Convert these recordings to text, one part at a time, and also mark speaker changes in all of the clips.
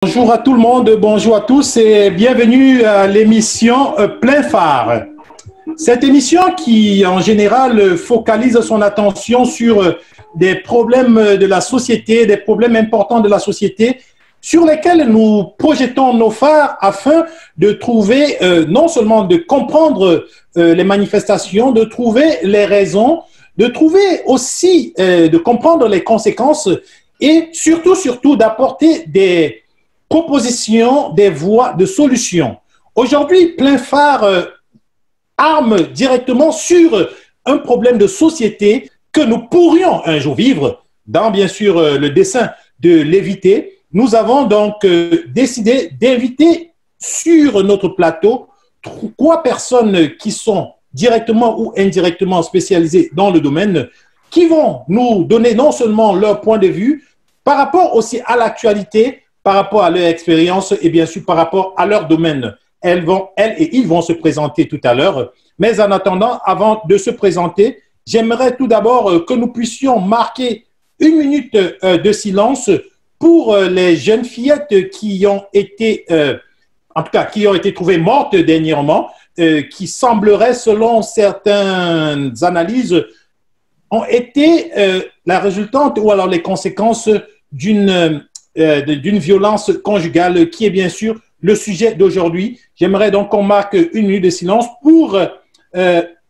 Speaker 1: Bonjour à tout le monde, bonjour à tous et bienvenue à l'émission Plein Phare. Cette émission qui, en général, focalise son attention sur des problèmes de la société, des problèmes importants de la société, sur lesquels nous projetons nos phares afin de trouver, non seulement de comprendre les manifestations, de trouver les raisons, de trouver aussi, de comprendre les conséquences et surtout d'apporter des propositions, des voies de solutions. Aujourd'hui, Plein Phare arme directement sur un problème de société que nous pourrions un jour vivre dans, bien sûr, le dessein de l'éviter. Nous avons donc décidé d'inviter sur notre plateau 3 personnes qui sont directement ou indirectement spécialisées dans le domaine, qui vont nous donner non seulement leur point de vue par rapport aussi à l'actualité, par rapport à leur expérience et bien sûr par rapport à leur domaine. Elles et ils vont se présenter tout à l'heure. Mais en attendant, avant de se présenter, j'aimerais tout d'abord que nous puissions marquer 1 minute de silence pour les jeunes fillettes qui ont été, en tout cas, qui ont été trouvées mortes dernièrement, qui sembleraient, selon certaines analyses, ont été la résultante ou alors les conséquences d'une violence conjugale qui est bien sûr le sujet d'aujourd'hui. J'aimerais donc qu'on marque 1 minute de silence pour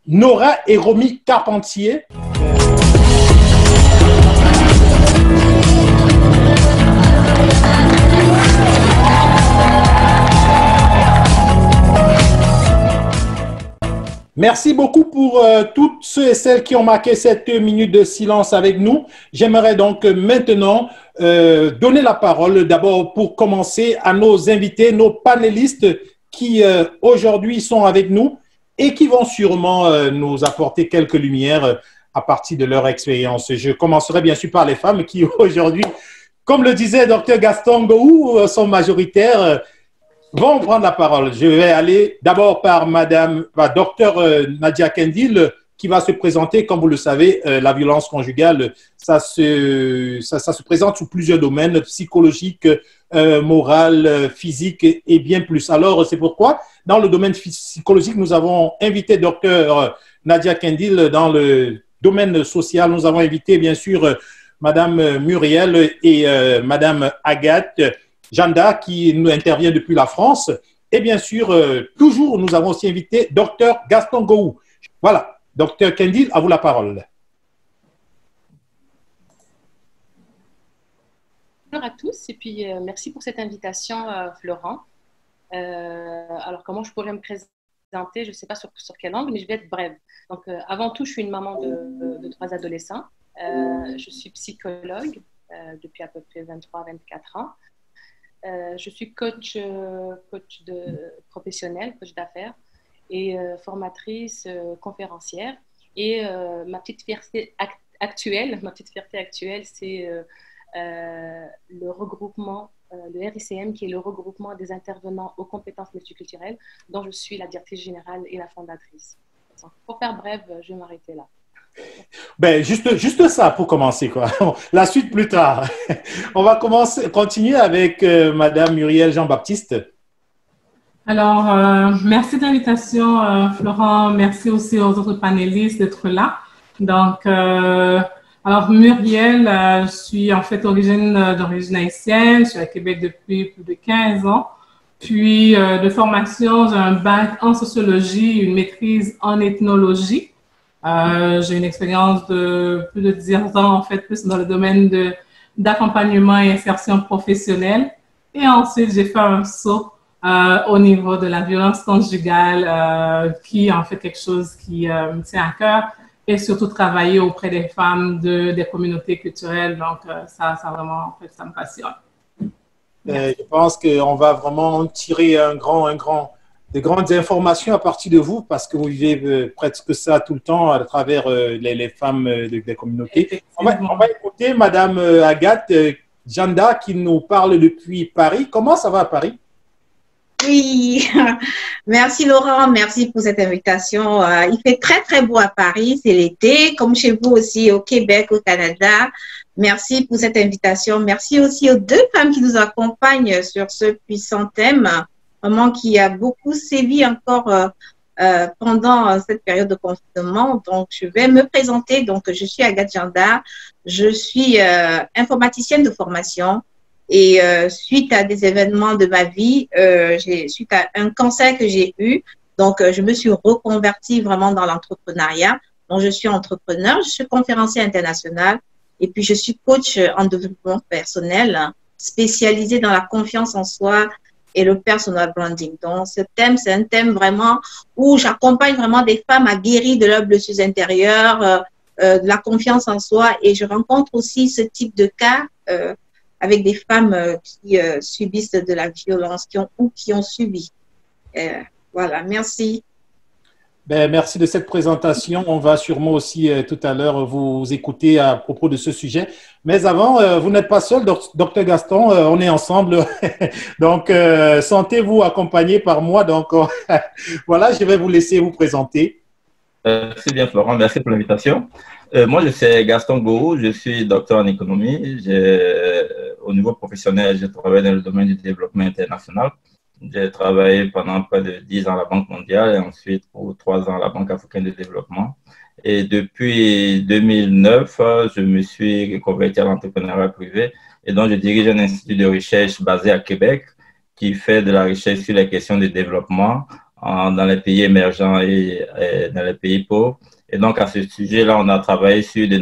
Speaker 1: Nora et Romy Carpentier. Merci beaucoup pour toutes ceux et celles qui ont marqué cette minute de silence avec nous. J'aimerais donc maintenant donner la parole d'abord pour commencer à nos invités, nos panélistes qui aujourd'hui sont avec nous et qui vont sûrement nous apporter quelques lumières à partir de leur expérience. Je commencerai bien sûr par les femmes qui aujourd'hui, comme le disait Dr Gaston Gou, sont majoritaires, vont prendre la parole. Je vais aller d'abord par Dr Nadia Kendil, qui va se présenter. Comme vous le savez, la violence conjugale, ça se présente sous plusieurs domaines, psychologiques, moral, physique et bien plus. Alors, c'est pourquoi, dans le domaine psychologique, nous avons invité Dr Nadia Kendil. Dans le domaine social, nous avons invité, bien sûr, Madame Muriel et Madame Agathe Janda, qui nous intervient depuis la France. Et bien sûr, toujours, nous avons aussi invité Dr Gaston Gou. Voilà, Dr Kendil, à vous la parole.
Speaker 2: Bonjour à tous et puis merci pour cette invitation, Florent. Alors, comment je pourrais me présenter? Je ne sais pas sur quel angle, mais je vais être brève. Donc, avant tout, je suis une maman de 3 adolescents. Je suis psychologue depuis à peu près 23-24 ans. Je suis coach professionnel, coach d'affaires et formatrice conférencière. Et ma petite fierté actuelle, c'est le regroupement, le RICM, qui est le regroupement des intervenants aux compétences multiculturelles, dont je suis la directrice générale et la fondatrice. Donc, pour faire brève, je vais m'arrêter là.
Speaker 1: Ben, juste ça pour commencer, quoi. La suite plus tard. On va continuer avec Madame Muriel Jean-Baptiste.
Speaker 3: Alors, merci de l'invitation, Florent. Merci aussi aux autres panélistes d'être là. Donc, alors Muriel, je suis en fait d'origine haïtienne. Je suis à Québec depuis plus de 15 ans. Puis, de formation, j'ai un bac en sociologie, une maîtrise en ethnologie. J'ai une expérience de plus de 10 ans, en fait, plus dans le domaine d'accompagnement et insertion professionnelle. Et ensuite, j'ai fait un saut au niveau de la violence conjugale, qui est en fait quelque chose qui me tient à cœur, et surtout travailler auprès des femmes des communautés culturelles. Donc, ça vraiment, en fait, ça me passionne.
Speaker 1: Je pense qu'on va vraiment tirer des grandes informations à partir de vous, parce que vous vivez presque ça tout le temps à travers les femmes des communautés. On va écouter Madame Agathe Janda qui nous parle depuis Paris. Comment ça va à Paris?
Speaker 4: Oui, merci Laurent, merci pour cette invitation. Il fait très très beau à Paris, c'est l'été, comme chez vous aussi au Québec, au Canada. Merci pour cette invitation. Merci aussi aux deux femmes qui nous accompagnent sur ce puissant thème, vraiment qui a beaucoup sévi encore pendant cette période de confinement. Donc, je vais me présenter. Donc, je suis Agathe Janda, je suis informaticienne de formation. Et suite à des événements de ma vie, suite à un cancer que j'ai eu, donc je me suis reconvertie vraiment dans l'entrepreneuriat. Donc, je suis entrepreneur, je suis conférencière internationale et puis je suis coach en développement personnel spécialisée dans la confiance en soi et le personal branding. Donc, ce thème, c'est un thème vraiment où j'accompagne vraiment des femmes à guérir de leurs blessures intérieures, de la confiance en soi et je rencontre aussi ce type de cas avec des femmes qui subissent de la violence ou qui ont subi. Voilà, merci.
Speaker 1: Ben, merci de cette présentation. On va sûrement aussi tout à l'heure vous écouter à propos de ce sujet. Mais avant, vous n'êtes pas seul, docteur Gaston, on est ensemble. Donc, sentez-vous accompagné par moi. Donc, voilà, je vais vous laisser vous présenter.
Speaker 5: C'est bien, Florent. Merci pour l'invitation. Moi, je suis Gaston Gourou, je suis docteur en économie. Au niveau professionnel, j'ai travaillé dans le domaine du développement international. J'ai travaillé pendant près de 10 ans à la Banque mondiale et ensuite pour 3 ans à la Banque africaine de développement. Et depuis 2009, je me suis converti à l'entrepreneuriat privé et donc je dirige un institut de recherche basé à Québec qui fait de la recherche sur les questions de développement dans les pays émergents et dans les pays pauvres. Et donc, à ce sujet-là, on a travaillé sur de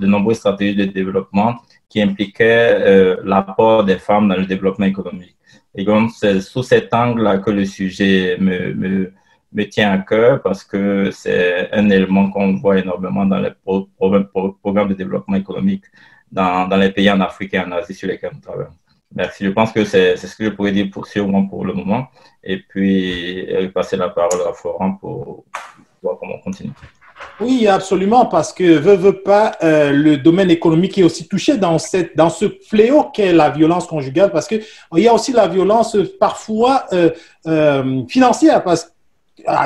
Speaker 5: nombreuses stratégies de développement qui impliquaient l'apport des femmes dans le développement économique. Et donc, c'est sous cet angle-là que le sujet me tient à cœur parce que c'est un élément qu'on voit énormément dans les programmes de développement économique dans les pays en Afrique et en Asie sur lesquels nous travaillons. Merci. Je pense que c'est ce que je pourrais dire sûrement pour le moment. Et puis, passer la parole à Florent pour voir comment on continue.
Speaker 1: Oui, absolument, parce que veut pas, le domaine économique est aussi touché dans ce fléau qu'est la violence conjugale, parce que il y a aussi la violence parfois financière, parce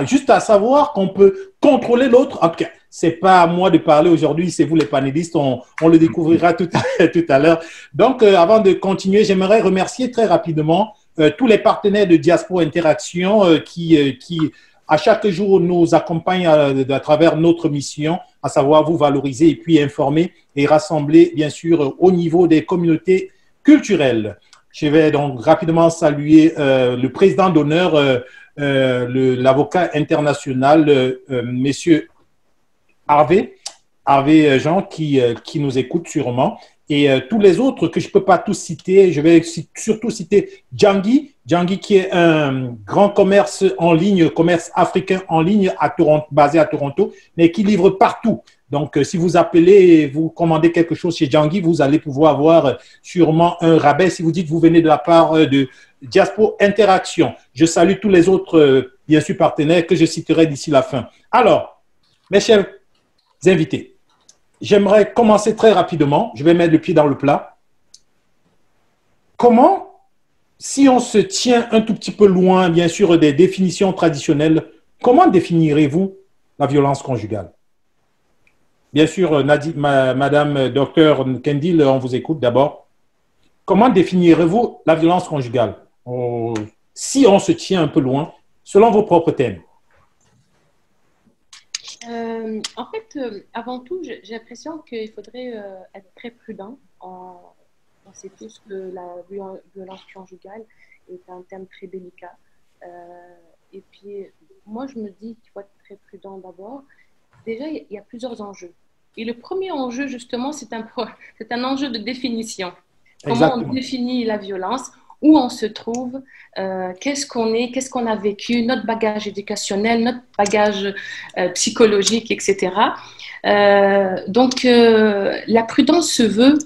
Speaker 1: juste à savoir qu'on peut contrôler l'autre. En tout cas, c'est pas à moi de parler aujourd'hui, c'est vous les panélistes, on le découvrira tout à l'heure. Donc, avant de continuer, j'aimerais remercier très rapidement tous les partenaires de Diaspora Interaction qui à chaque jour nous accompagnent à travers notre mission, à savoir vous valoriser et puis informer et rassembler, bien sûr, au niveau des communautés culturelles. Je vais donc rapidement saluer le président d'honneur, l'avocat international, Monsieur Harvey Jean, qui nous écoute sûrement. Et tous les autres que je ne peux pas tous citer, je vais surtout citer Djangui qui est un grand commerce en ligne, commerce africain en ligne à Toronto, basé à Toronto, mais qui livre partout. Donc, si vous appelez et vous commandez quelque chose chez Djangui, vous allez pouvoir avoir sûrement un rabais si vous dites que vous venez de la part de Diaspora Interaction. Je salue tous les autres, bien sûr, partenaires que je citerai d'ici la fin. Alors, mes chers invités, j'aimerais commencer très rapidement. Je vais mettre le pied dans le plat. Comment, si on se tient un tout petit peu loin, bien sûr, des définitions traditionnelles, comment définirez-vous la violence conjugale? Bien sûr, Madame Docteur Kendil, on vous écoute d'abord. Comment définirez-vous la violence conjugale si on se tient un peu loin, selon vos propres thèmes?
Speaker 2: En fait, avant tout, j'ai l'impression qu'il faudrait être très prudent. On sait tous que la violence conjugale est un thème très délicat. Et puis, moi, je me dis qu'il faut être très prudent d'abord. Déjà, il y a plusieurs enjeux. Et le premier enjeu, justement, c'est un enjeu de définition. Comment on définit la violence, où on se trouve, qu'est-ce qu'on est, qu'est-ce qu'on a vécu, notre bagage éducationnel, notre bagage psychologique, etc. Donc, la prudence se veut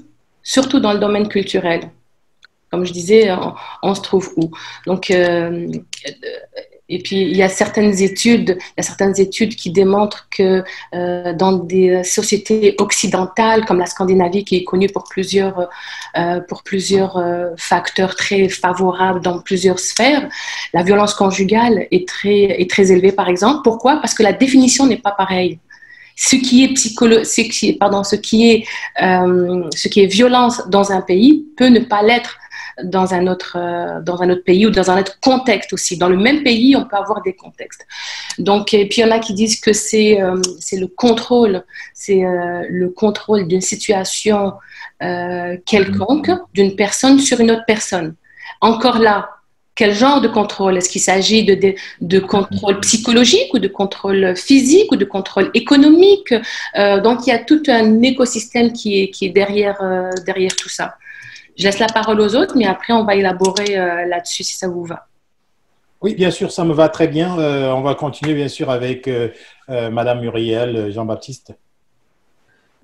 Speaker 2: surtout dans le domaine culturel. Comme je disais, on se trouve où? Donc, Et puis, il y a certaines études qui démontrent que dans des sociétés occidentales comme la Scandinavie, qui est connue pour plusieurs facteurs très favorables dans plusieurs sphères, la violence conjugale est très élevée, par exemple. Pourquoi? Parce que la définition n'est pas pareille. Ce qui est violence dans un pays peut ne pas l'être dans un autre pays ou dans un autre contexte aussi. Dans le même pays, on peut avoir des contextes. Donc, et puis il y en a qui disent que c'est le contrôle d'une situation quelconque, d'une personne sur une autre personne. Encore là, quel genre de contrôle? Est-ce qu'il s'agit de contrôle psychologique ou de contrôle physique ou de contrôle économique? Donc, il y a tout un écosystème qui est derrière tout ça. Je laisse la parole aux autres, mais après, on va élaborer là-dessus si ça vous va.
Speaker 1: Oui, bien sûr, ça me va très bien. On va continuer, bien sûr, avec Madame Muriel Jean-Baptiste.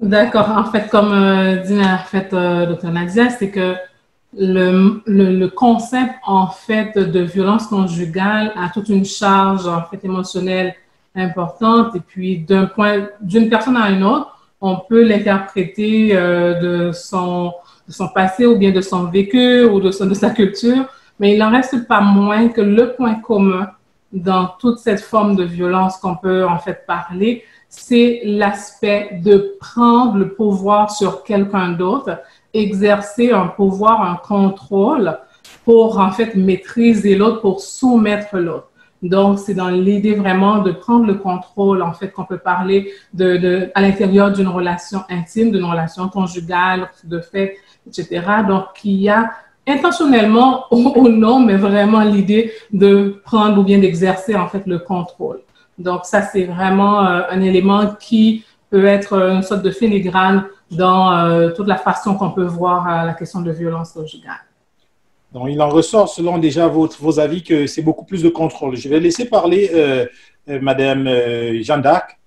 Speaker 3: D'accord. En fait, comme dit Dr. Nadia, c'est que le concept, en fait, de violence conjugale a toute une charge, en fait, émotionnelle importante. Et puis, d'une personne à une autre, on peut l'interpréter de son passé ou bien de son vécu ou de sa culture, mais il n'en reste pas moins que le point commun dans toute cette forme de violence qu'on peut en fait parler, c'est l'aspect de prendre le pouvoir sur quelqu'un d'autre, exercer un pouvoir, un contrôle pour en fait maîtriser l'autre, pour soumettre l'autre. Donc, c'est dans l'idée vraiment de prendre le contrôle, en fait, qu'on peut parler à l'intérieur d'une relation intime, d'une relation conjugale, de fait, etc. Donc, il y a intentionnellement ou non, mais vraiment l'idée de prendre ou bien d'exercer, en fait, le contrôle. Donc, ça, c'est vraiment un élément qui peut être une sorte de filigrane dans toute la façon qu'on peut voir la question de violence conjugale.
Speaker 1: Donc, il en ressort, selon déjà vos avis, que c'est beaucoup plus de contrôle. Je vais laisser parler Madame Jeanne d'Arc.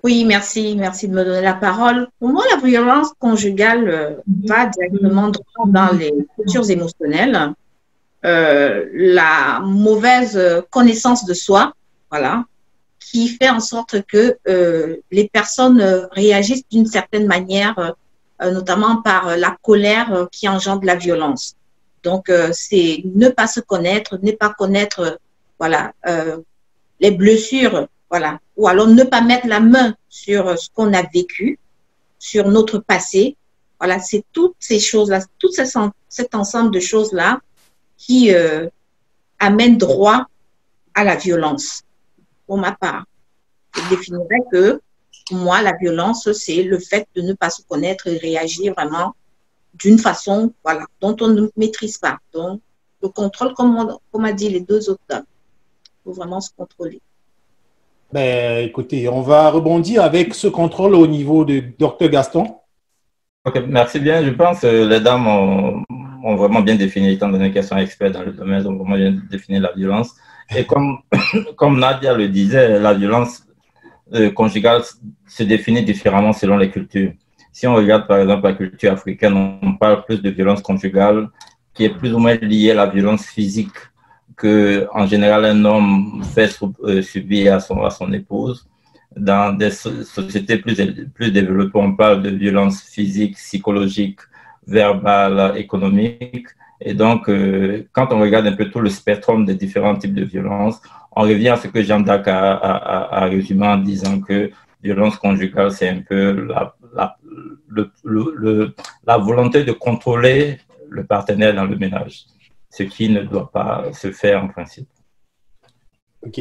Speaker 4: Oui, merci de me donner la parole. Pour moi, la violence conjugale va directement dans les cultures émotionnelles. La mauvaise connaissance de soi, voilà, qui fait en sorte que les personnes réagissent d'une certaine manière, notamment par la colère qui engendre la violence. Donc, c'est ne pas se connaître, ne pas connaître voilà, les blessures, voilà, ou alors ne pas mettre la main sur ce qu'on a vécu, sur notre passé. Voilà, c'est toutes ces choses-là, tout cet ensemble de choses-là qui amènent droit à la violence, pour ma part. Je définirais que, pour moi, la violence, c'est le fait de ne pas se connaître et réagir vraiment d'une façon voilà, dont on ne maîtrise pas. Donc, le contrôle, comme a dit les deux autres dames, il faut vraiment se contrôler.
Speaker 1: Ben, écoutez, on va rebondir avec ce contrôle au niveau de Dr Gaston.
Speaker 5: Ok, merci bien. Je pense que les dames ont vraiment bien défini, étant donné qu'elles sont expertes dans le domaine, ont vraiment bien défini la violence. Et comme Nadia le disait, la violence conjugale se définit différemment selon les cultures. Si on regarde par exemple la culture africaine, on parle plus de violence conjugale qui est plus ou moins liée à la violence physique que, en général, un homme fait subir à son épouse. Dans des sociétés plus développées, on parle de violence physique, psychologique, verbale, économique. Et donc, quand on regarde un peu tout le spectrum des différents types de violences, on revient à ce que Jeanne d'Arc a résumé en disant que violence conjugale, c'est un peu la volonté de contrôler le partenaire dans le ménage, ce qui ne doit pas se faire en principe.
Speaker 1: OK.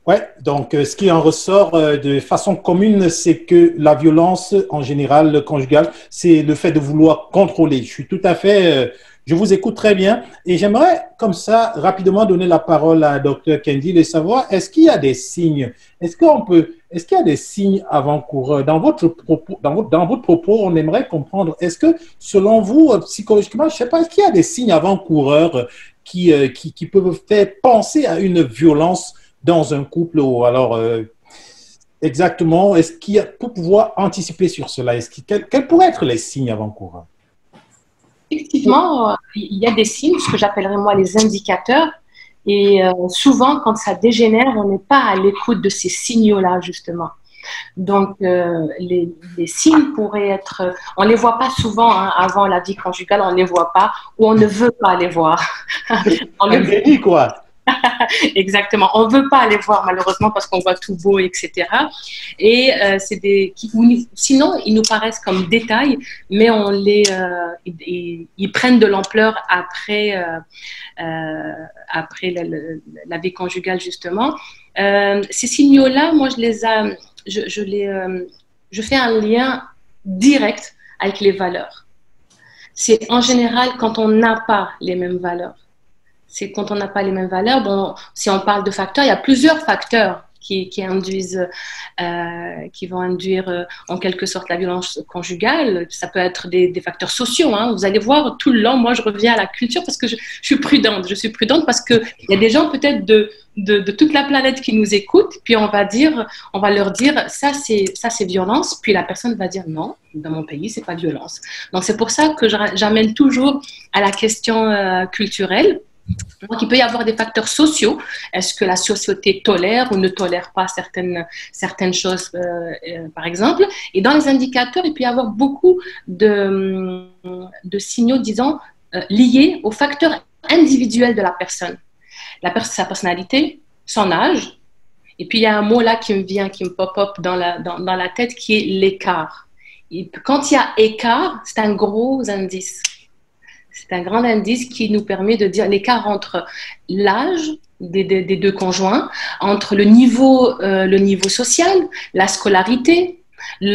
Speaker 1: Ouais, donc ce qui en ressort de façon commune, c'est que la violence, en général, conjugale, c'est le fait de vouloir contrôler. Je suis tout à fait... je vous écoute très bien et j'aimerais comme ça rapidement donner la parole à Dr Kendi de savoir est-ce qu'il y a des signes, est-ce qu'il y a des signes avant-coureurs dans votre propos, on aimerait comprendre, est-ce que selon vous, psychologiquement, je ne sais pas, est-ce qu'il y a des signes avant-coureurs qui peuvent faire penser à une violence dans un couple ou alors exactement, est-ce qu'il y a, pour pouvoir anticiper sur cela, quels pourraient être les signes avant-coureurs?
Speaker 2: Effectivement, il y a des signes, ce que j'appellerais moi les indicateurs. Et souvent, quand ça dégénère, on n'est pas à l'écoute de ces signaux-là, justement. Donc, les signes pourraient être... On ne les voit pas souvent hein, avant la vie conjugale, on ne les voit pas ou on ne veut pas les voir.
Speaker 1: On le dit, quoi.
Speaker 2: Exactement. On ne veut pas les voir, malheureusement, parce qu'on voit tout beau, etc. Et sinon, ils nous paraissent comme détails, mais ils prennent de l'ampleur après la vie conjugale, justement. Ces signaux-là, moi, je fais un lien direct avec les valeurs. C'est en général quand on n'a pas les mêmes valeurs. C'est quand on n'a pas les mêmes valeurs. Bon, si on parle de facteurs, il y a plusieurs facteurs qui vont induire en quelque sorte la violence conjugale. Ça peut être des facteurs sociaux. Hein. Vous allez voir tout le long, moi je reviens à la culture parce que je suis prudente. Je suis prudente parce qu'il y a des gens peut-être de toute la planète qui nous écoutent, puis on va leur dire ça c'est violence, puis la personne va dire non, dans mon pays c'est pas violence. Donc c'est pour ça que j'amène toujours à la question culturelle. Donc, il peut y avoir des facteurs sociaux. Est-ce que la société tolère ou ne tolère pas certaines choses, par exemple? Et dans les indicateurs, il peut y avoir beaucoup de signaux, disons, liés aux facteurs individuels de la personne. Sa personnalité, son âge. Et puis, il y a un mot là qui me pop-up dans la tête, qui est l'écart. Quand il y a écart, c'est un gros indice. C'est un grand indice qui nous permet de dire l'écart entre l'âge des deux conjoints, entre le niveau social, la scolarité. Quand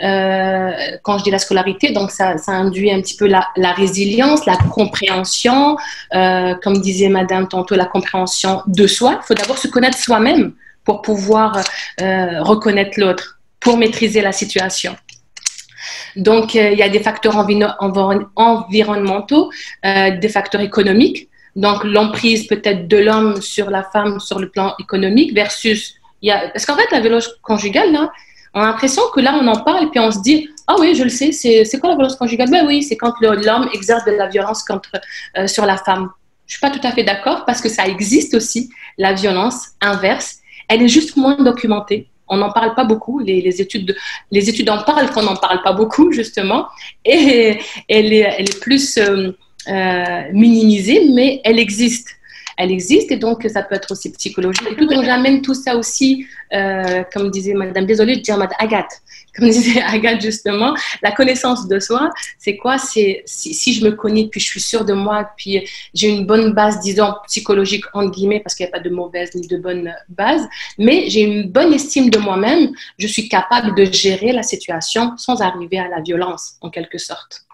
Speaker 2: je dis la scolarité, donc ça induit un petit peu la résilience, la compréhension, comme disait Madame tantôt, la compréhension de soi. Il faut d'abord se connaître soi-même pour pouvoir reconnaître l'autre, pour maîtriser la situation. Donc, il y a des facteurs environnementaux, des facteurs économiques. Donc, l'emprise peut-être de l'homme sur la femme sur le plan économique versus... Parce qu'en fait, la violence conjugale, là, on a l'impression que là, on en parle et puis on se dit « Ah oui, je le sais, c'est quoi la violence conjugale ?» Ben oui, c'est quand l'homme exerce de la violence sur la femme. Je ne suis pas tout à fait d'accord parce que ça existe aussi, la violence inverse. Elle est juste moins documentée. On n'en parle pas beaucoup, les études en parlent qu'on n'en parle pas beaucoup, justement, et elle est plus minimisée, mais elle existe. Elle existe et donc ça peut être aussi psychologique. Et tout, donc j'amène tout ça aussi, comme disait Madame, désolée de dire Madame Agathe, comme disait Agathe justement, la connaissance de soi, c'est quoi? C'est si je me connais, puis je suis sûre de moi, puis j'ai une bonne base, disons, psychologique, entre guillemets, parce qu'il n'y a pas de mauvaise ni de bonne base, mais j'ai une bonne estime de moi-même, je suis capable de gérer la situation sans arriver à la violence, en quelque sorte.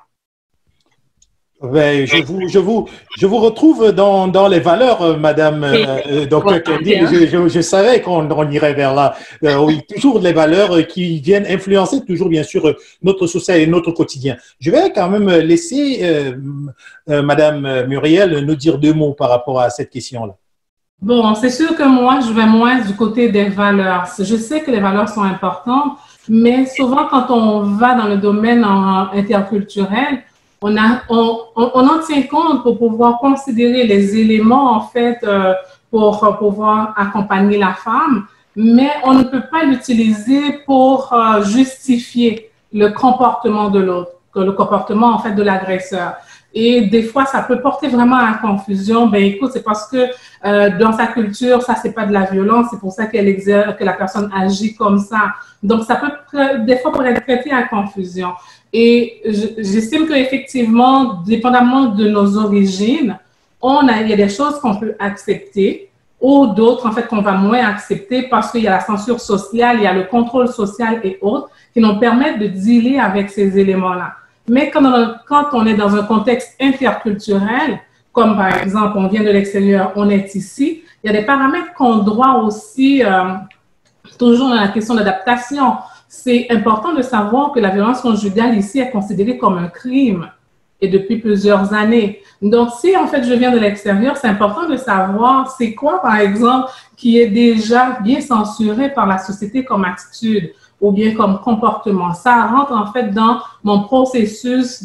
Speaker 1: Ben, je vous retrouve dans les valeurs, Madame Dr. Kendi. Je savais qu'on irait vers là. Oui, toujours les valeurs qui viennent influencer toujours, bien sûr, notre société et notre quotidien. Je vais quand même laisser Madame Muriel nous dire deux mots par rapport à cette question-là.
Speaker 3: Bon, c'est sûr que moi, je vais moins du côté des valeurs. Je sais que les valeurs sont importantes, mais souvent, quand on va dans le domaine interculturel, on en tient compte pour pouvoir considérer les éléments, en fait, pour pouvoir accompagner la femme, mais on ne peut pas l'utiliser pour justifier le comportement de l'autre, le comportement, en fait, de l'agresseur. Et des fois, ça peut porter vraiment à confusion. Ben, écoute, c'est parce que dans sa culture, ça, c'est pas de la violence, c'est pour ça que la personne agit comme ça. Donc, ça peut, des fois, pourrait être prêté à confusion. Et j'estime qu'effectivement, dépendamment de nos origines, il y a des choses qu'on peut accepter ou d'autres, en fait, qu'on va moins accepter parce qu'il y a la censure sociale, il y a le contrôle social et autres qui nous permettent de dealer avec ces éléments-là. Mais quand on est dans un contexte interculturel, comme par exemple, on vient de l'extérieur, on est ici, il y a des paramètres qu'on doit aussi, toujours dans la question d'adaptation. C'est important de savoir que la violence conjugale ici est considérée comme un crime et depuis plusieurs années. Donc, si en fait je viens de l'extérieur, c'est important de savoir c'est quoi, par exemple, qui est déjà bien censuré par la société comme attitude. ou bien comme comportement. Ça rentre en fait dans mon processus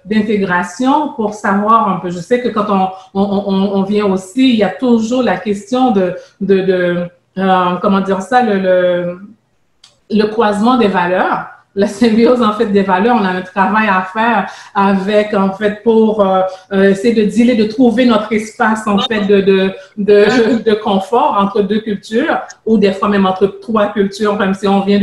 Speaker 3: d'intégration pour savoir un peu. Je sais que quand on vient aussi, il y a toujours la question comment dire ça, le croisement des valeurs. La symbiose, en fait, des valeurs, on a un travail à faire avec, en fait, pour essayer de dealer, de trouver notre espace, en fait, de confort entre deux cultures, ou des fois même entre trois cultures, même si on vient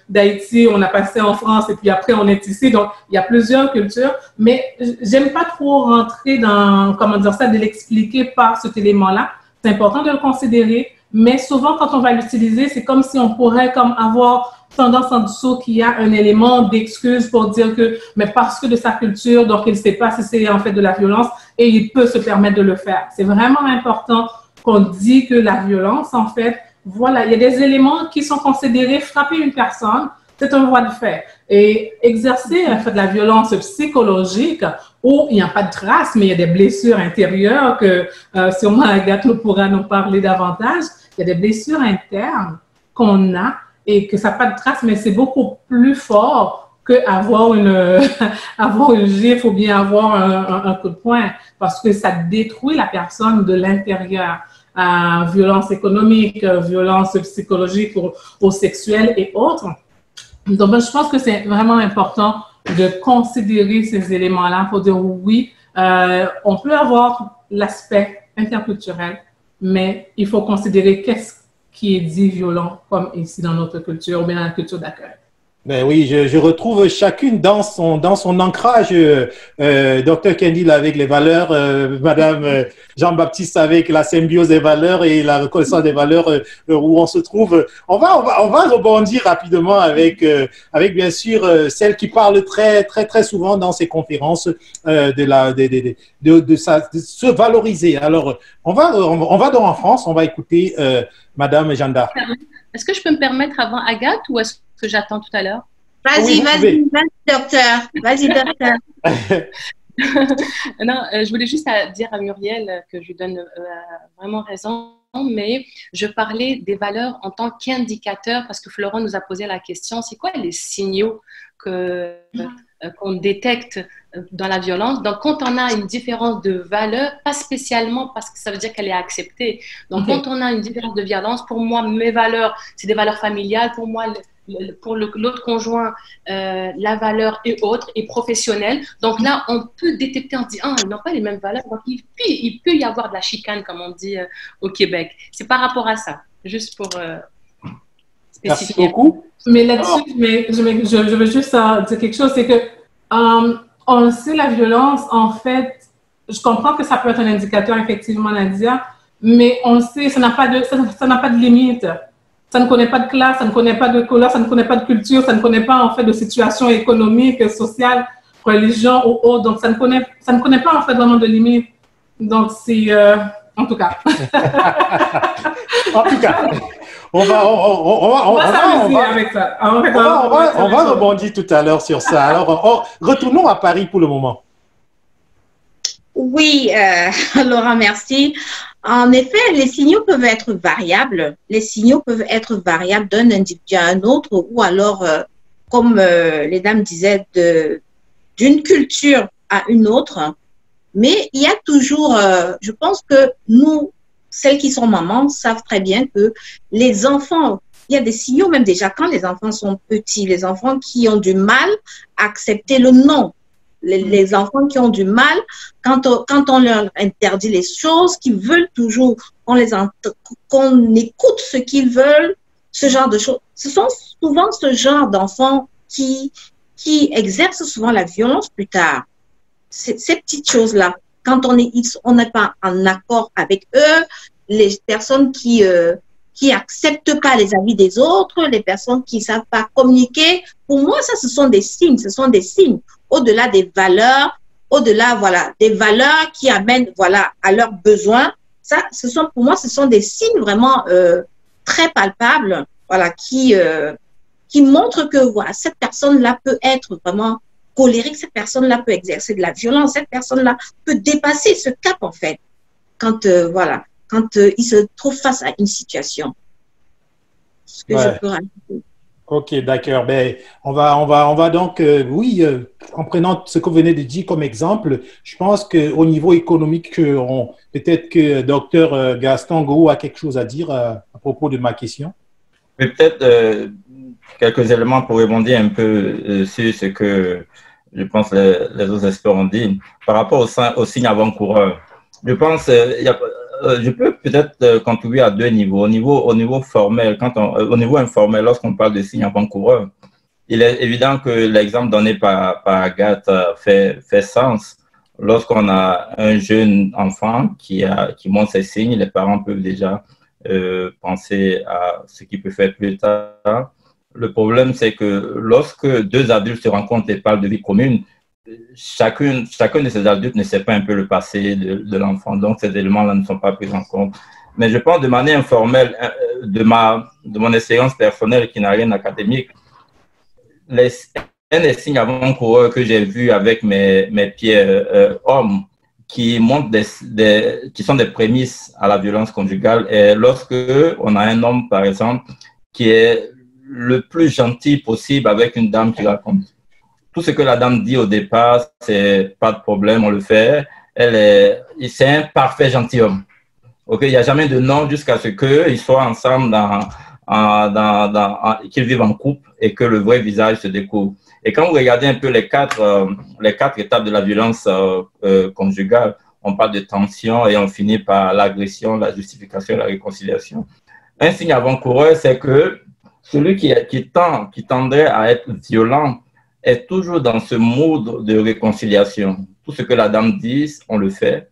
Speaker 3: d'Haïti, on a passé en France, et puis après, on est ici. Donc, il y a plusieurs cultures, mais j'aime pas trop rentrer dans, comment dire ça, de l'expliquer par cet élément-là. C'est important de le considérer, mais souvent, quand on va l'utiliser, c'est comme si on pourrait comme avoir tendance en dessous qu'il y a un élément d'excuse pour dire que, mais parce que de sa culture, donc il ne sait pas si c'est en fait de la violence et il peut se permettre de le faire. C'est vraiment important qu'on dit que la violence, en fait, voilà, il y a des éléments qui sont considérés frapper une personne, c'est un droit de fait. Et exercer en fait de la violence psychologique où il n'y a pas de traces, mais il y a des blessures intérieures que sûrement Agathe nous pourra nous parler davantage. Il y a des blessures internes qu'on a et que ça n'a pas de traces, mais c'est beaucoup plus fort qu'avoir avoir une gifle ou bien avoir un coup de poing, parce que ça détruit la personne de l'intérieur. Violence économique, violence psychologique ou sexuelle et autres. Donc, je pense que c'est vraiment important de considérer ces éléments-là pour dire oui, on peut avoir l'aspect interculturel, mais il faut considérer qu'est-ce qui est dit violent, comme ici dans notre culture ou bien dans la culture d'accueil.
Speaker 1: Ben oui, je retrouve chacune dans son ancrage, Dr Kendall avec les valeurs, Madame Jean-Baptiste avec la symbiose des valeurs et la reconnaissance des valeurs où on se trouve. On va rebondir rapidement avec bien sûr celle qui parle très souvent dans ses conférences de se valoriser. Alors on va dans en France, on va écouter Madame Janda.
Speaker 2: Est-ce que je peux me permettre avant Agathe ou est-ce que j'attends tout à l'heure?
Speaker 4: Vas-y, docteur. Vas-y, docteur.
Speaker 2: Non, je voulais juste dire à Muriel que je lui donne vraiment raison, mais je parlais des valeurs en tant qu'indicateur parce que Florent nous a posé la question, c'est quoi les signaux qu'on détecte dans la violence? Donc, quand on a une différence de valeur, pas spécialement parce que ça veut dire qu'elle est acceptée. Donc, quand on a une différence de violence, pour moi, mes valeurs, c'est des valeurs familiales. Pour moi, pour l'autre conjoint, la valeur est autre et professionnelle. Donc là, on peut détecter, on dit, ah, ils n'ont pas les mêmes valeurs. Donc, il peut y avoir de la chicane, comme on dit au Québec. C'est par rapport à ça, juste pour spécifier.
Speaker 1: Merci beaucoup.
Speaker 3: Mais là-dessus, je veux juste dire quelque chose, c'est que on sait la violence, en fait, je comprends que ça peut être un indicateur, effectivement, Nadia, mais on sait, ça n'a pas de limite. Ça ne connaît pas de classe, ça ne connaît pas de couleur, ça ne connaît pas de culture, ça ne connaît pas, en fait, de situation économique, sociale, religion ou autre. Donc, ça ne connaît pas, en fait, vraiment de limite. Donc, c'est, en tout cas.
Speaker 1: En tout cas. On va rebondir tout à l'heure sur ça. Alors, retournons à Paris pour le moment.
Speaker 4: Oui, Laurent, merci. En effet, les signaux peuvent être variables. Les signaux peuvent être variables d'un individu à un autre ou alors, comme les dames disaient, d'une culture à une autre. Mais il y a toujours, je pense que nous, celles qui sont mamans savent très bien que les enfants, il y a des signaux même déjà quand les enfants sont petits, les enfants qui ont du mal à accepter le non, les enfants qui ont du mal quand on leur interdit les choses, qui veulent toujours qu'on écoute ce qu'ils veulent, ce genre de choses. Ce sont souvent ce genre d'enfants qui exercent souvent la violence plus tard. Ces petites choses-là. Quand on n'est pas en accord avec eux, les personnes qui acceptent pas les avis des autres, les personnes qui savent pas communiquer, pour moi, ça, ce sont des signes, au-delà des valeurs, des valeurs qui amènent, à leurs besoins. Ça, pour moi, ce sont des signes vraiment très palpables, qui montrent que, cette personne-là peut être vraiment colérique, cette personne-là peut exercer de la violence, cette personne-là peut dépasser ce cap, en fait, quand il se trouve face à une situation. ce que je peux rajouter.
Speaker 1: Ok, d'accord. Ben, on va donc, oui, en prenant ce que vous venez de dire comme exemple, je pense qu'au niveau économique, peut-être que Dr Gaston Gou a quelque chose à dire à propos de ma question.
Speaker 5: Peut-être quelques éléments pour rebondir un peu sur ce que je pense les autres experts ont dit. Par rapport au signe avant-coureur, je pense je peux peut-être contribuer à deux niveaux. Au niveau formel, au niveau informel, lorsqu'on parle de signe avant-coureur, il est évident que l'exemple donné par Agathe fait sens. Lorsqu'on a un jeune enfant qui montre ses signes, les parents peuvent déjà penser à ce qu'il peut faire plus tard. Le problème, c'est que lorsque deux adultes se rencontrent et parlent de vie commune, chacun de ces adultes ne sait pas un peu le passé de l'enfant. Donc, ces éléments-là ne sont pas pris en compte. Mais je pense de manière informelle, de mon expérience personnelle qui n'a rien d'académique, un des signes avant-coureurs que j'ai vu avec mes pieds hommes qui montrent qui sont des prémices à la violence conjugale est lorsque on a un homme, par exemple, qui est le plus gentil possible avec une dame qui raconte. Tout ce que la dame dit au départ, c'est pas de problème, on le fait. C'est un parfait gentilhomme. Okay? Il n'y a jamais de non jusqu'à ce qu'ils soient ensemble, qu'ils vivent en couple et que le vrai visage se découvre. Et quand vous regardez un peu les quatre étapes de la violence conjugale, on parle de tension et on finit par l'agression, la justification et la réconciliation. Un signe avant-coureur, c'est que celui qui tendrait à être violent est toujours dans ce mode de réconciliation. Tout ce que la dame dit, on le fait,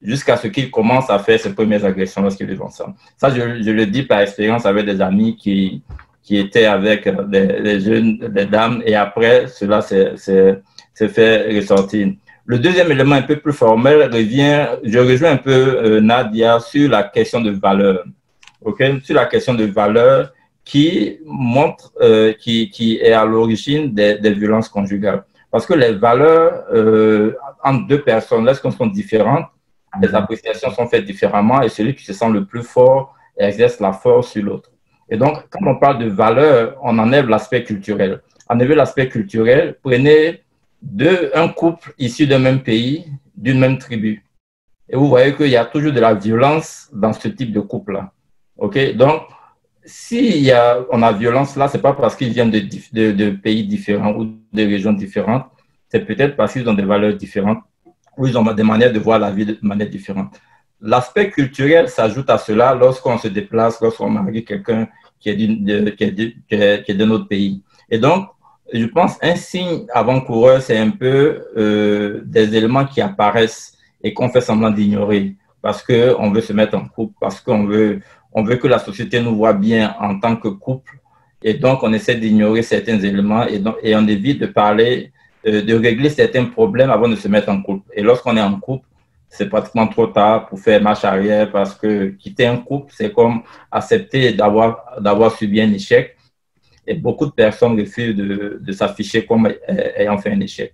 Speaker 5: jusqu'à ce qu'il commence à faire ses premières agressions lorsqu'ils vivent ensemble. Ça, je le dis par expérience avec des amis qui étaient avec des dames, et après, cela s'est fait ressortir. Le deuxième élément un peu plus formel je rejoins un peu Nadia sur la question de valeur. Okay? Sur la question de valeur qui montre, qui est à l'origine des violences conjugales. Parce que les valeurs entre deux personnes, lorsqu'elles sont différentes, les appréciations sont faites différemment et celui qui se sent le plus fort exerce la force sur l'autre. Et donc, quand on parle de valeurs, on enlève l'aspect culturel. Enlevez l'aspect culturel, prenez un couple issu d'un même pays, d'une même tribu. Et vous voyez qu'il y a toujours de la violence dans ce type de couple-là. Okay? Donc, si on a violence là, ce n'est pas parce qu'ils viennent de pays différents ou de régions différentes, c'est peut-être parce qu'ils ont des valeurs différentes ou ils ont des manières de voir la vie de manière différente. L'aspect culturel s'ajoute à cela lorsqu'on se déplace, lorsqu'on marie quelqu'un qui est de notre pays. Et donc, je pense un signe avant-coureur, c'est un peu des éléments qui apparaissent et qu'on fait semblant d'ignorer parce qu'on veut se mettre en couple, parce qu'on veut que la société nous voit bien en tant que couple. Et donc, on essaie d'ignorer certains éléments et on évite de parler, de régler certains problèmes avant de se mettre en couple. Et lorsqu'on est en couple, c'est pratiquement trop tard pour faire marche arrière parce que quitter un couple, c'est comme accepter d'avoir subi un échec. Et beaucoup de personnes refusent de s'afficher comme ayant fait un échec.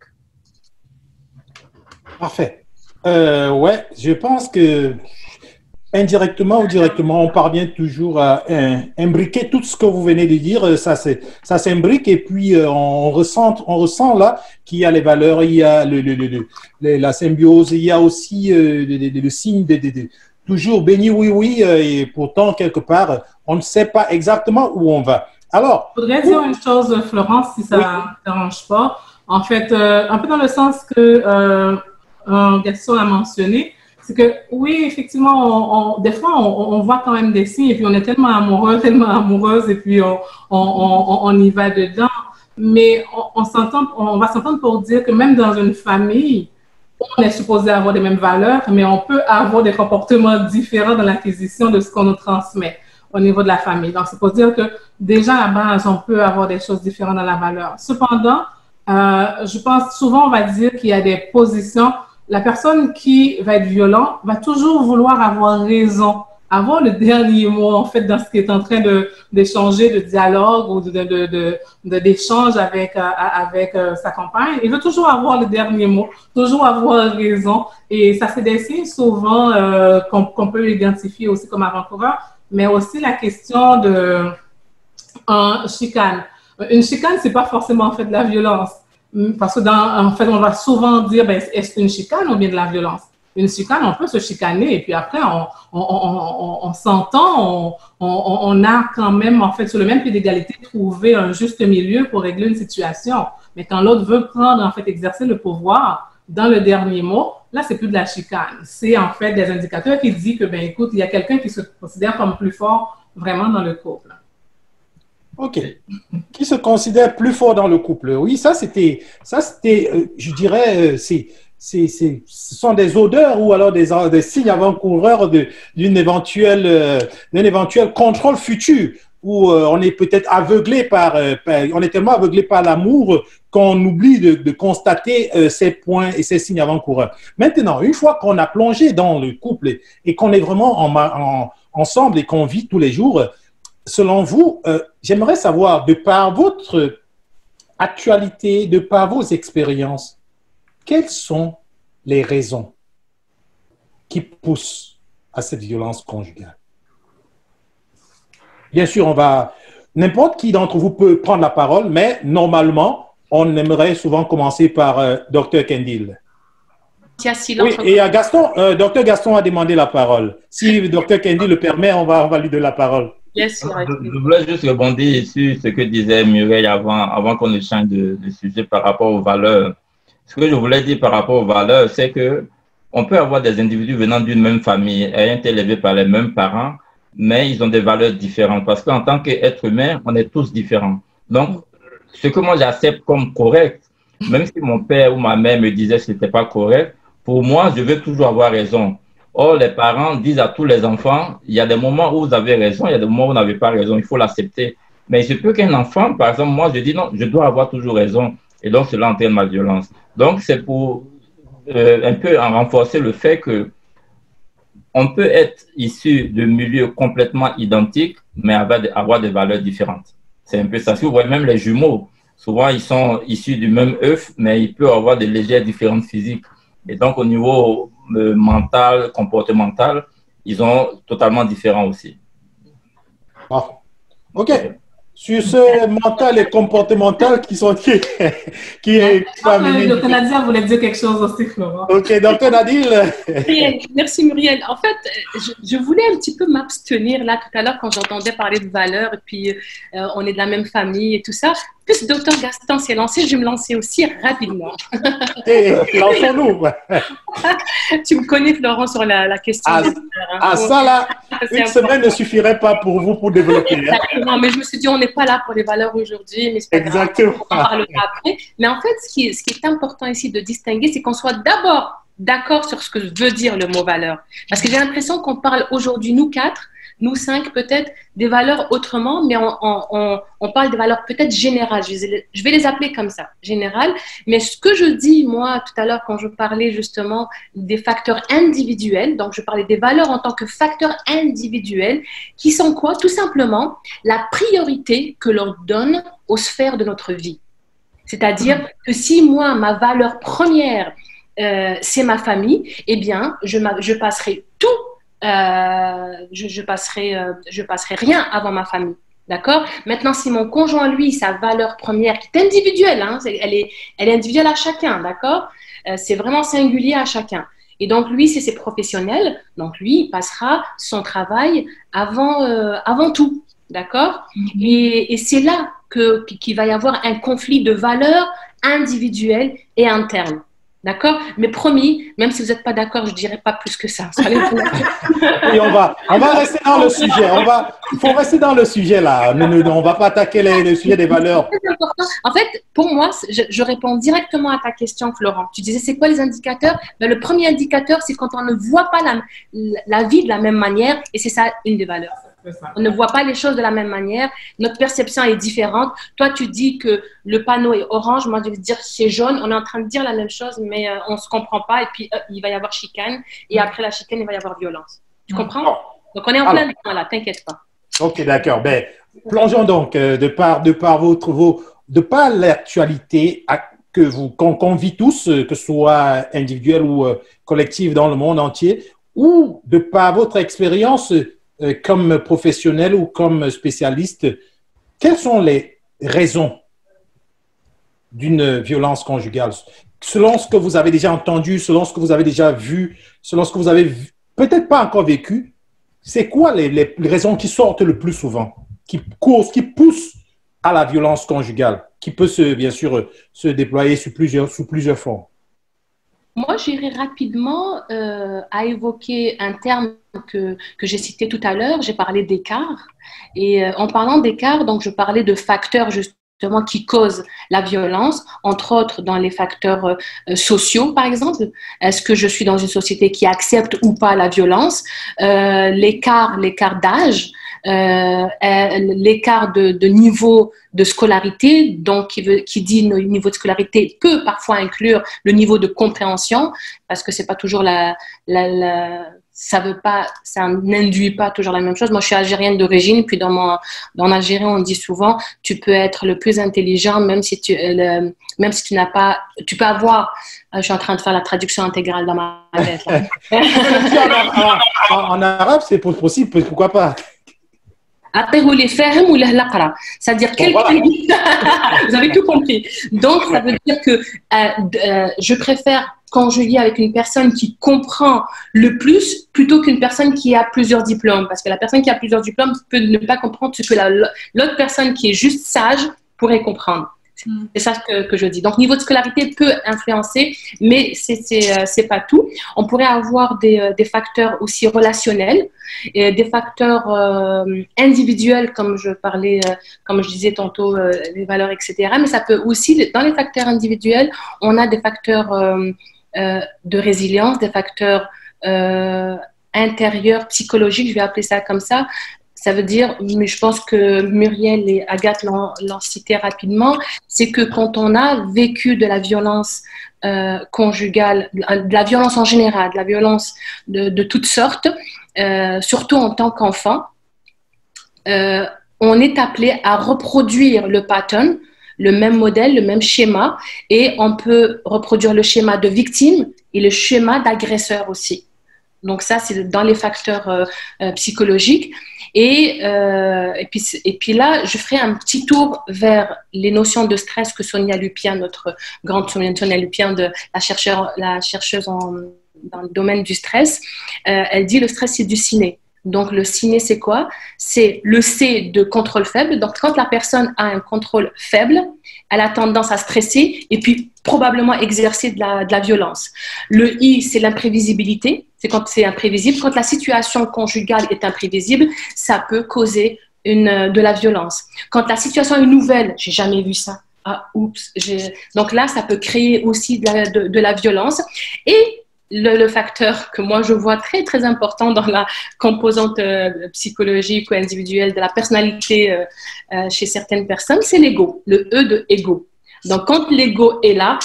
Speaker 1: Parfait. Ouais, je pense que indirectement ou directement, on parvient toujours à imbriquer tout ce que vous venez de dire. Ça s'imbrique et puis on ressent là qu'il y a les valeurs, il y a la symbiose, il y a aussi le signe de toujours béni, oui, et pourtant, quelque part, on ne sait pas exactement où on va. Alors,
Speaker 3: je voudrais dire une chose, Florence, si ça ne dérange pas. En fait, un peu dans le sens que Gaston a mentionné, c'est que oui, effectivement, des fois, on voit quand même des signes et puis on est tellement amoureux, tellement amoureuse et puis on y va dedans. Mais on va s'entendre pour dire que même dans une famille, on est supposé avoir les mêmes valeurs, mais on peut avoir des comportements différents dans l'acquisition de ce qu'on nous transmet au niveau de la famille. Donc, c'est pour dire que déjà à la base, on peut avoir des choses différentes dans la valeur. Cependant, je pense souvent, on va dire qu'il y a des positions. La personne qui va être violente va toujours vouloir avoir raison, avoir le dernier mot, en fait, dans ce qui est en train d'échanger, de dialogue ou d'échange avec sa compagne. Il veut toujours avoir le dernier mot, toujours avoir raison. Et ça, c'est des signes souvent qu'on peut identifier aussi comme avant-coureurs. mais aussi la question de chicane. Une chicane, c'est pas forcément en fait de la violence, parce que en fait, on va souvent dire, ben, est-ce une chicane ou bien de la violence? Une chicane, on peut se chicaner et puis après, on s'entend, on a quand même, en fait, sur le même pied d'égalité, trouvé un juste milieu pour régler une situation. Mais quand l'autre veut prendre, en fait, exercer le pouvoir, dans le dernier mot, là, c'est plus de la chicane. C'est en fait des indicateurs qui disent que, ben, écoute, il y a quelqu'un qui se considère comme plus fort vraiment dans le couple.
Speaker 1: OK. Qui se considère plus fort dans le couple? Oui, ça c'était, je dirais, ce sont des odeurs ou alors des signes avant-coureurs d'un éventuel contrôle futur où on est peut-être aveuglé on est tellement aveuglé par l'amour qu'on oublie de constater ces points et ces signes avant-coureurs. Maintenant, une fois qu'on a plongé dans le couple et qu'on est vraiment ensemble et qu'on vit tous les jours, selon vous, j'aimerais savoir, de par votre actualité, de par vos expériences, quelles sont les raisons qui poussent à cette violence conjugale? Bien sûr, n'importe qui d'entre vous peut prendre la parole, mais normalement, on aimerait souvent commencer par Dr. Kendall.
Speaker 2: Il y a silence.
Speaker 1: Oui, et Dr. Gaston a demandé la parole. Si Dr. Kendall le permet, on va lui donner la parole.
Speaker 2: Yes,
Speaker 5: je voulais juste rebondir sur ce que disait Muriel avant qu'on échange de sujet par rapport aux valeurs. Ce que je voulais dire par rapport aux valeurs, c'est que on peut avoir des individus venant d'une même famille, ayant été élevés par les mêmes parents, mais ils ont des valeurs différentes. Parce qu'en tant qu'être humain, on est tous différents. Donc, ce que moi j'accepte comme correct, même si mon père ou ma mère me disait que ce n'était pas correct, pour moi, je veux toujours avoir raison. Or, les parents disent à tous les enfants, il y a des moments où vous avez raison, il y a des moments où vous n'avez pas raison, il faut l'accepter. Mais il se peut qu'un enfant, par exemple, moi, je dis non, je dois avoir toujours raison. Et donc, cela entraîne ma violence. Donc, c'est pour un peu en renforcer le fait que on peut être issu de milieux complètement identiques, mais avoir des valeurs différentes. C'est un peu ça. Si vous voyez même les jumeaux, souvent, ils sont issus du même œuf, mais ils peuvent avoir des légères différences physiques. Et donc, au niveau mental, comportemental, ils sont totalement différents aussi.
Speaker 1: Ah. OK. Sur ce mental et comportemental qui est
Speaker 3: Dr. Nadia voulait dire quelque chose aussi, Florent.
Speaker 1: OK, Dr. Nadil.
Speaker 2: Merci Muriel. En fait, je voulais un petit peu m'abstenir là tout à l'heure quand j'entendais parler de valeurs et puis on est de la même famille et tout ça. Plus Dr. Gaston s'est lancé, je vais me lancer aussi rapidement.
Speaker 1: Lançons-nous.
Speaker 2: Tu me connais, Florent, sur la question.
Speaker 1: Ça là, une semaine ne suffirait pas pour vous pour développer.
Speaker 2: Exactement, mais je me suis dit, on n'est pas là pour les valeurs aujourd'hui, mais c'est pas grave, on en parlera après. Mais en fait, ce qui est important ici de distinguer, c'est qu'on soit d'abord d'accord sur ce que veut dire le mot valeur. Parce que j'ai l'impression qu'on parle aujourd'hui, nous quatre, nous cinq peut-être, des valeurs autrement, mais on parle des valeurs peut-être générales. Je vais les appeler comme ça, générales. Mais ce que je dis, moi, tout à l'heure, quand je parlais justement des facteurs individuels, donc je parlais des valeurs en tant que facteurs individuels, qui sont quoi? Tout simplement la priorité que l'on donne aux sphères de notre vie. C'est-à-dire que si moi, ma valeur première, c'est ma famille, eh bien, je passerai tout. Je passerai rien avant ma famille, d'accord? Maintenant, si mon conjoint, lui, sa valeur première, qui est individuelle, hein, elle est individuelle à chacun, d'accord? C'est vraiment singulier à chacun. Et donc, lui, c'est ses professionnels, donc lui, il passera son travail avant tout, d'accord? Et c'est là qu'il va y avoir un conflit de valeurs individuelles et internes. D'accord? Mais promis, même si vous n'êtes pas d'accord, je ne dirai pas plus que ça.
Speaker 1: Et on va rester dans le sujet. Il faut rester dans le sujet là. On ne va pas attaquer le sujet des valeurs.
Speaker 2: En fait, pour moi, je réponds directement à ta question, Florent. Tu disais, c'est quoi les indicateurs? Ben, le premier indicateur, c'est quand on ne voit pas la vie de la même manière, et c'est ça une des valeurs. On ne voit pas les choses de la même manière. Notre perception est différente. Toi, tu dis que le panneau est orange. Moi, je vais dire c'est jaune. On est en train de dire la même chose, mais on ne se comprend pas. Et puis, il va y avoir chicane. Et après la chicane, il va y avoir violence. Tu comprends? Donc, on est en plein dedans là. T'inquiète pas.
Speaker 1: OK, d'accord. Ben, plongeons donc de par l'actualité qu'on vit tous, que ce soit individuel ou collectif dans le monde entier, ou de par votre expérience, comme professionnel ou comme spécialiste, quelles sont les raisons d'une violence conjugale? Selon ce que vous avez déjà entendu, selon ce que vous avez déjà vu, selon ce que vous avez peut-être pas encore vécu, c'est quoi les raisons qui sortent le plus souvent, qui poussent à la violence conjugale, qui peut bien sûr se déployer sous plusieurs formes?
Speaker 2: Moi, j'irai rapidement à évoquer un terme que j'ai cité tout à l'heure. J'ai parlé d'écart. Et en parlant d'écart, donc je parlais de facteurs justement qui causent la violence, entre autres dans les facteurs sociaux, par exemple. Est-ce que je suis dans une société qui accepte ou pas la violence? L'écart d'âge. L'écart de niveau de scolarité, donc qui dit niveau de scolarité peut parfois inclure le niveau de compréhension, parce que c'est pas toujours ça n'induit pas toujours la même chose. Moi, je suis algérienne d'origine, puis dans l'Algérie, on dit souvent, tu peux être le plus intelligent, même si tu n'as pas, tu peux avoir, je suis en train de faire la traduction intégrale dans ma tête.
Speaker 1: En arabe, c'est possible, pourquoi pas?
Speaker 2: C'est-à-dire vous avez tout compris. Donc, ça veut dire que je préfère conjuguer avec une personne qui comprend le plus plutôt qu'une personne qui a plusieurs diplômes. Parce que la personne qui a plusieurs diplômes peut ne pas comprendre ce que l'autre personne qui est juste sage pourrait comprendre. C'est ça que je dis. Donc, niveau de scolarité peut influencer, mais c'est pas tout. On pourrait avoir des facteurs aussi relationnels, et des facteurs individuels, comme je parlais, comme je disais tantôt, les valeurs, etc. Mais ça peut aussi, dans les facteurs individuels, on a des facteurs de résilience, des facteurs intérieurs, psychologiques, je vais appeler ça comme ça. Ça veut dire, mais je pense que Muriel et Agathe l'ont cité rapidement, c'est que quand on a vécu de la violence conjugale, de la violence en général, de la violence de toutes sortes, surtout en tant qu'enfant, on est appelé à reproduire le pattern, le même modèle, le même schéma, et on peut reproduire le schéma de victime et le schéma d'agresseur aussi. Donc ça, c'est dans les facteurs psychologiques. Et puis là, je ferai un petit tour vers les notions de stress que Sonia Lupien, notre grande Sonia Lupien, la chercheuse dans le domaine du stress, elle dit le stress, c'est du ciné. Donc, le ciné, c'est quoi? C'est le C de contrôle faible. Donc, quand la personne a un contrôle faible, elle a tendance à stresser et puis probablement exercer de la violence. Le I, c'est l'imprévisibilité. C'est quand c'est imprévisible. Quand la situation conjugale est imprévisible, ça peut causer de la violence. Quand la situation est nouvelle, j'ai jamais vu ça. Ah, oups. Donc là, ça peut créer aussi de la violence. Et le facteur que moi je vois très très important dans la composante psychologique ou individuelle de la personnalité chez certaines personnes, c'est l'ego, le E de ego. Donc quand l'ego est là,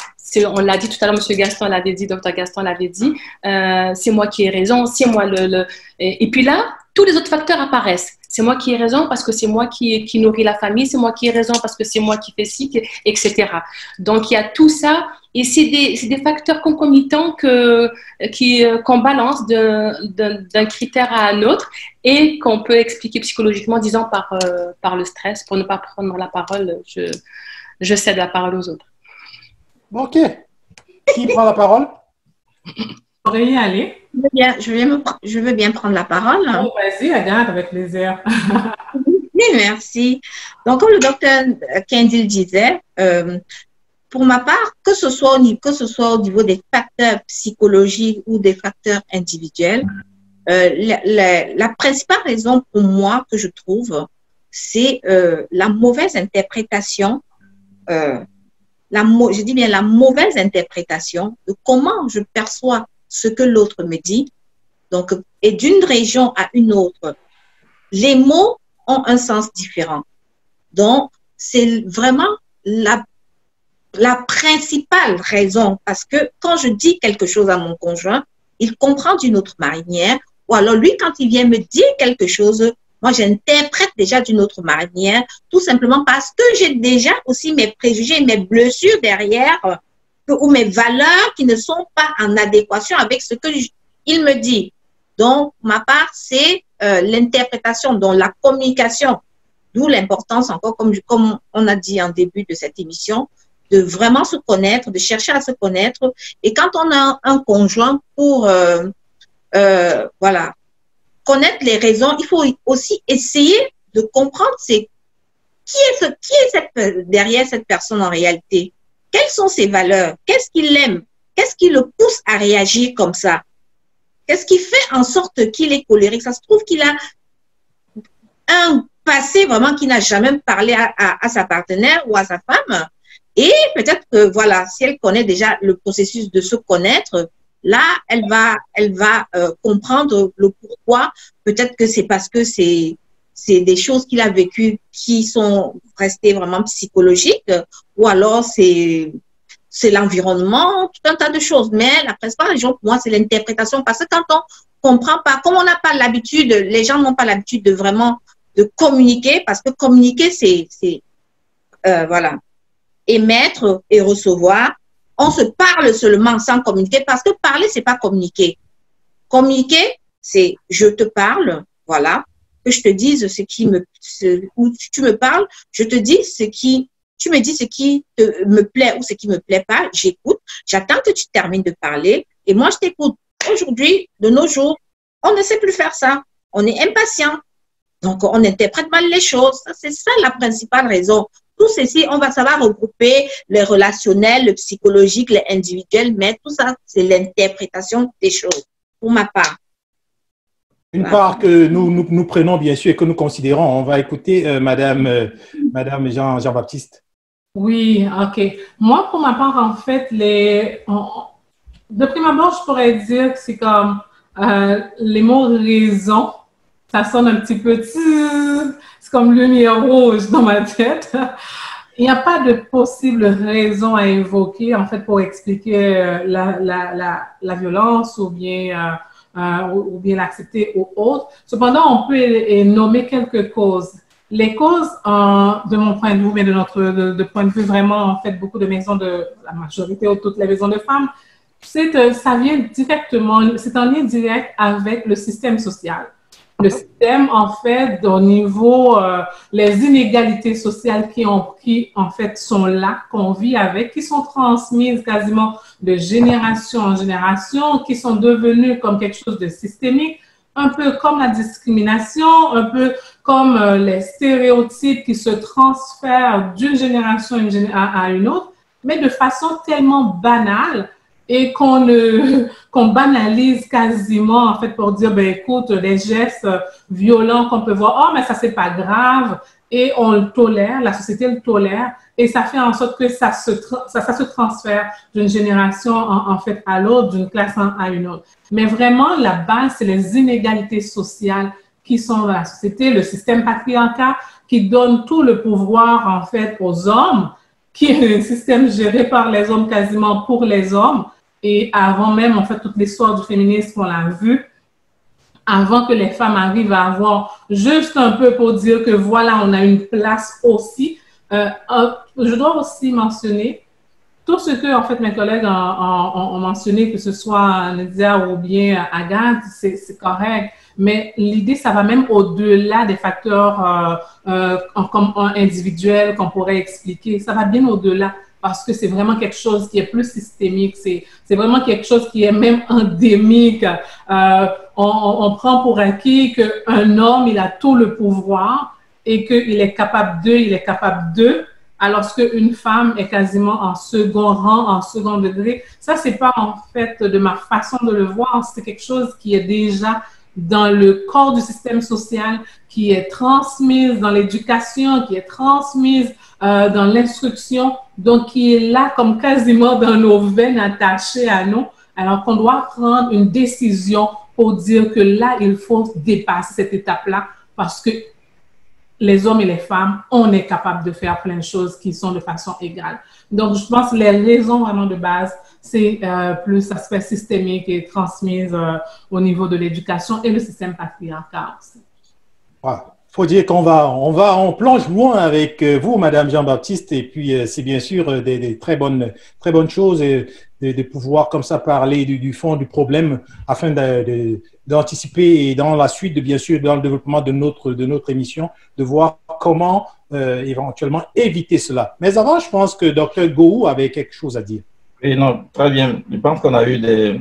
Speaker 2: on l'a dit tout à l'heure, M. Gaston l'avait dit, Dr Gaston l'avait dit, c'est moi qui ai raison, c'est moi et puis là, tous les autres facteurs apparaissent. C'est moi qui ai raison parce que c'est moi qui nourris la famille, c'est moi qui ai raison parce que c'est moi qui fais ci, etc. Donc il y a tout ça. Et c'est des facteurs concomitants qu'on balance d'un critère à un autre et qu'on peut expliquer psychologiquement, disons, par le stress. Pour ne pas prendre la parole, je cède la parole aux autres.
Speaker 1: OK. Qui prend la parole?
Speaker 3: Vous pourriez y aller.
Speaker 4: Je veux bien prendre la parole.
Speaker 3: Oh, vas-y, Agathe, avec plaisir.
Speaker 4: Oui, merci. Donc, comme le docteur Kendall disait, pour ma part, que ce soit au niveau des facteurs psychologiques ou des facteurs individuels, la principale raison pour moi que je trouve, c'est la mauvaise interprétation, je dis bien la mauvaise interprétation de comment je perçois ce que l'autre me dit. Donc, et d'une région à une autre, les mots ont un sens différent. Donc, c'est vraiment la principale raison, parce que quand je dis quelque chose à mon conjoint, il comprend d'une autre manière, ou alors lui, quand il vient me dire quelque chose, moi, j'interprète déjà d'une autre manière, tout simplement parce que j'ai déjà aussi mes préjugés, mes blessures derrière, ou mes valeurs qui ne sont pas en adéquation avec ce qu'il me dit. Donc, ma part, c'est l'interprétation, donc la communication, d'où l'importance encore, comme on a dit en début de cette émission, de vraiment se connaître, de chercher à se connaître. Et quand on a un conjoint pour, voilà, connaître les raisons, il faut aussi essayer de comprendre qui est derrière cette personne en réalité. Quelles sont ses valeurs? Qu'est-ce qu'il aime? Qu'est-ce qui le pousse à réagir comme ça? Qu'est-ce qui fait en sorte qu'il est colérique? Ça se trouve qu'il a un passé vraiment qu'il n'a jamais parlé à sa partenaire ou à sa femme. Et peut-être que, voilà, si elle connaît déjà le processus de se connaître, là, elle va comprendre le pourquoi. Peut-être que c'est parce que c'est des choses qu'il a vécues qui sont restées vraiment psychologiques, ou alors c'est l'environnement, tout un tas de choses. Mais la principale raison pour moi, c'est l'interprétation. Parce que quand on comprend pas, comme on n'a pas l'habitude, les gens n'ont pas l'habitude de vraiment de communiquer, parce que communiquer, c'est voilà, émettre et recevoir. On se parle seulement sans communiquer, parce que parler, c'est pas communiquer. Communiquer, c'est je te parle, voilà, que je te dise ou tu me parles, je te dis tu me dis ce qui me plaît ou ce qui me plaît pas, j'écoute, j'attends que tu termines de parler et moi je t'écoute. Aujourd'hui, de nos jours, on ne sait plus faire ça. On est impatient. Donc, on interprète mal les choses. C'est ça la principale raison. Tout ceci, ça va regrouper le relationnel, le psychologique, le individuel, mais tout ça, c'est l'interprétation des choses, pour ma part.
Speaker 1: Une part que nous prenons bien sûr et que nous considérons. On va écouter Madame Jean-Baptiste.
Speaker 3: Oui, ok. Moi, pour ma part, en fait, de prime abord, je pourrais dire que c'est comme les mots raison, ça sonne un petit peu, c'est comme lumière rouge dans ma tête. Il n'y a pas de possible raison à évoquer, en fait, pour expliquer la violence ou bien l'accepter ou autre. Cependant, on peut nommer quelques causes. Les causes, de mon point de vue, mais de point de vue vraiment, en fait, beaucoup de maisons la majorité ou toutes les maisons de femmes, ça vient directement, c'est en lien direct avec le système social. Le système, en fait, au niveau, les inégalités sociales qui, en fait, sont là, qu'on vit avec, qui sont transmises quasiment de génération en génération, qui sont devenues comme quelque chose de systémique, un peu comme la discrimination, un peu comme les stéréotypes qui se transfèrent d'une génération à une autre, mais de façon tellement banale et qu'on banalise quasiment, en fait, pour dire, ben écoute, les gestes violents qu'on peut voir, oh, mais ça, c'est pas grave, et on le tolère, la société le tolère, et ça fait en sorte que ça se transfère d'une génération, en fait, à l'autre, d'une classe à une autre. Mais vraiment, la base, c'est les inégalités sociales qui sont dans la société, le système patriarcal qui donne tout le pouvoir, en fait, aux hommes, qui est un système géré par les hommes quasiment pour les hommes. Et avant même, en fait, toute l'histoire du féminisme, on l'a vu, avant que les femmes arrivent à avoir juste un peu pour dire que voilà, on a une place aussi. Je dois aussi mentionner tout ce que, en fait, mes collègues ont mentionné, que ce soit Nadia ou bien Agathe, c'est correct. Mais l'idée, ça va même au-delà des facteurs comme individuels qu'on pourrait expliquer. Ça va bien au-delà parce que c'est vraiment quelque chose qui est plus systémique. C'est vraiment quelque chose qui est même endémique. On prend pour acquis qu'un homme, il a tout le pouvoir et qu'il est capable d'eux, alors qu'une femme est quasiment en second rang, en second degré. Ça, c'est pas en fait de ma façon de le voir. C'est quelque chose qui est déjà dans le corps du système social, qui est transmise dans l'éducation, qui est transmise dans l'instruction, donc qui est là comme quasiment dans nos veines attachées à nous, alors qu'on doit prendre une décision pour dire que là, il faut dépasser cette étape-là parce que les hommes et les femmes, on est capable de faire plein de choses qui sont de façon égale. Donc, je pense que les raisons vraiment de base, c'est plus l'aspect systémique et transmise au niveau de l'éducation et le système patriarcal aussi.
Speaker 1: Ah, faut dire on plonge loin avec vous, Madame Jean-Baptiste, et puis c'est bien sûr des très bonnes choses de pouvoir comme ça parler du fond du problème afin d'anticiper et dans la suite, bien sûr, dans le développement de notre émission, de voir comment éventuellement éviter cela. Mais avant, je pense que Dr Gou avait quelque chose à dire.
Speaker 5: Oui, non, très bien. Je pense qu'on a eu des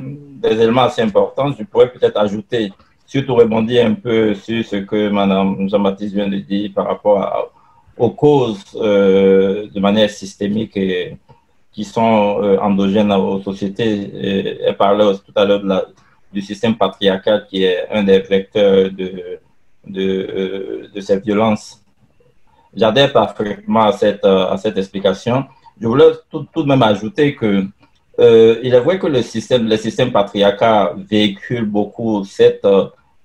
Speaker 5: éléments assez importants. Je pourrais peut-être ajouter, surtout rebondir un peu sur ce que Mme Jean-Baptiste vient de dire par rapport aux causes de manière systémique et qui sont endogènes aux sociétés. Elle parlait tout à l'heure du système patriarcal qui est un des vecteurs de ces violences. J'adhère parfaitement à cette explication. Je voulais tout de même ajouter que il est vrai que le système patriarcal véhicule beaucoup cet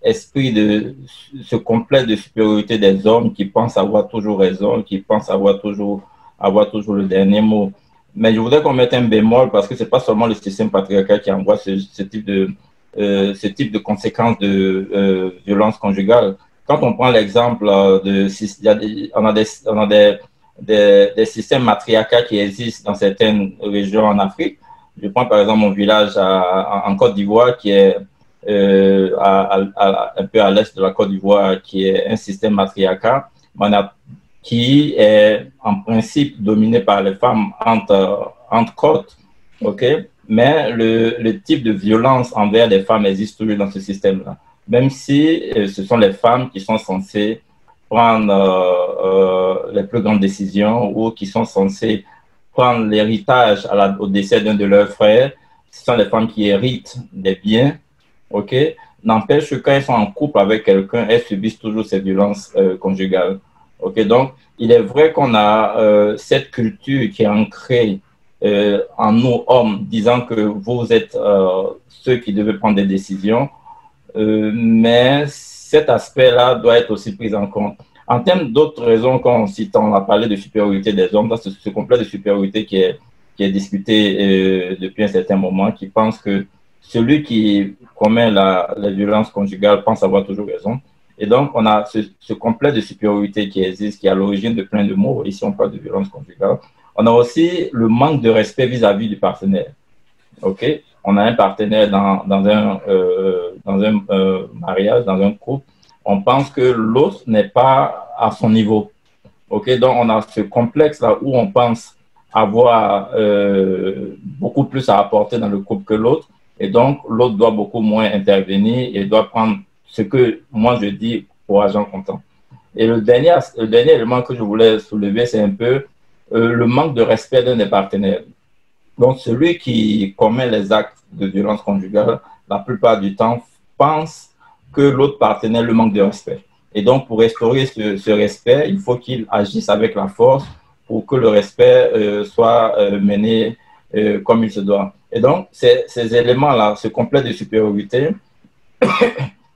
Speaker 5: esprit ce complexe de supériorité des hommes qui pensent avoir toujours raison, qui pensent avoir toujours le dernier mot. Mais je voudrais qu'on mette un bémol parce que c'est pas seulement le système patriarcal qui envoie ce type de conséquences de violence conjugale. Quand on prend l'exemple on a des systèmes matriarcats qui existent dans certaines régions en Afrique. Je prends par exemple mon village en Côte d'Ivoire qui est un peu à l'est de la Côte d'Ivoire, qui est un système matriarcal qui est en principe dominé par les femmes entre côtes, ok? Mais le type de violence envers les femmes existe toujours dans ce système-là, même si ce sont les femmes qui sont censées prendre les plus grandes décisions ou qui sont censées prendre l'héritage au décès d'un de leurs frères. Ce sont les femmes qui héritent des biens, ok? N'empêche que quand elles sont en couple avec quelqu'un, elles subissent toujours ces violences conjugales, ok? Donc, il est vrai qu'on a cette culture qui est ancrée en nous, hommes, disant que vous êtes ceux qui devez prendre des décisions, mais cet aspect-là doit être aussi pris en compte. En termes d'autres raisons, quand on a parlé de supériorité des hommes, c'est ce complexe de supériorité qui est discuté depuis un certain moment, qui pense que celui qui commet la violence conjugale pense avoir toujours raison. Et donc, on a ce complexe de supériorité qui existe, qui est à l'origine de plein de mots. Ici, on parle de violence conjugale. On a aussi le manque de respect vis-à-vis du partenaire. OK? On a un partenaire dans un mariage, dans un couple. On pense que l'autre n'est pas à son niveau. OK? Donc, on a ce complexe-là où on pense avoir beaucoup plus à apporter dans le couple que l'autre. Et donc, l'autre doit beaucoup moins intervenir et doit prendre ce que moi je dis pour argent comptant. Et le dernier élément que je voulais soulever, c'est un peu le manque de respect d'un des partenaires. Donc, celui qui commet les actes de violence conjugale, la plupart du temps, pense que l'autre partenaire le manque de respect. Et donc, pour restaurer ce respect, il faut qu'il agisse avec la force pour que le respect soit mené comme il se doit. Et donc, ces éléments-là, ce complexe de supériorité,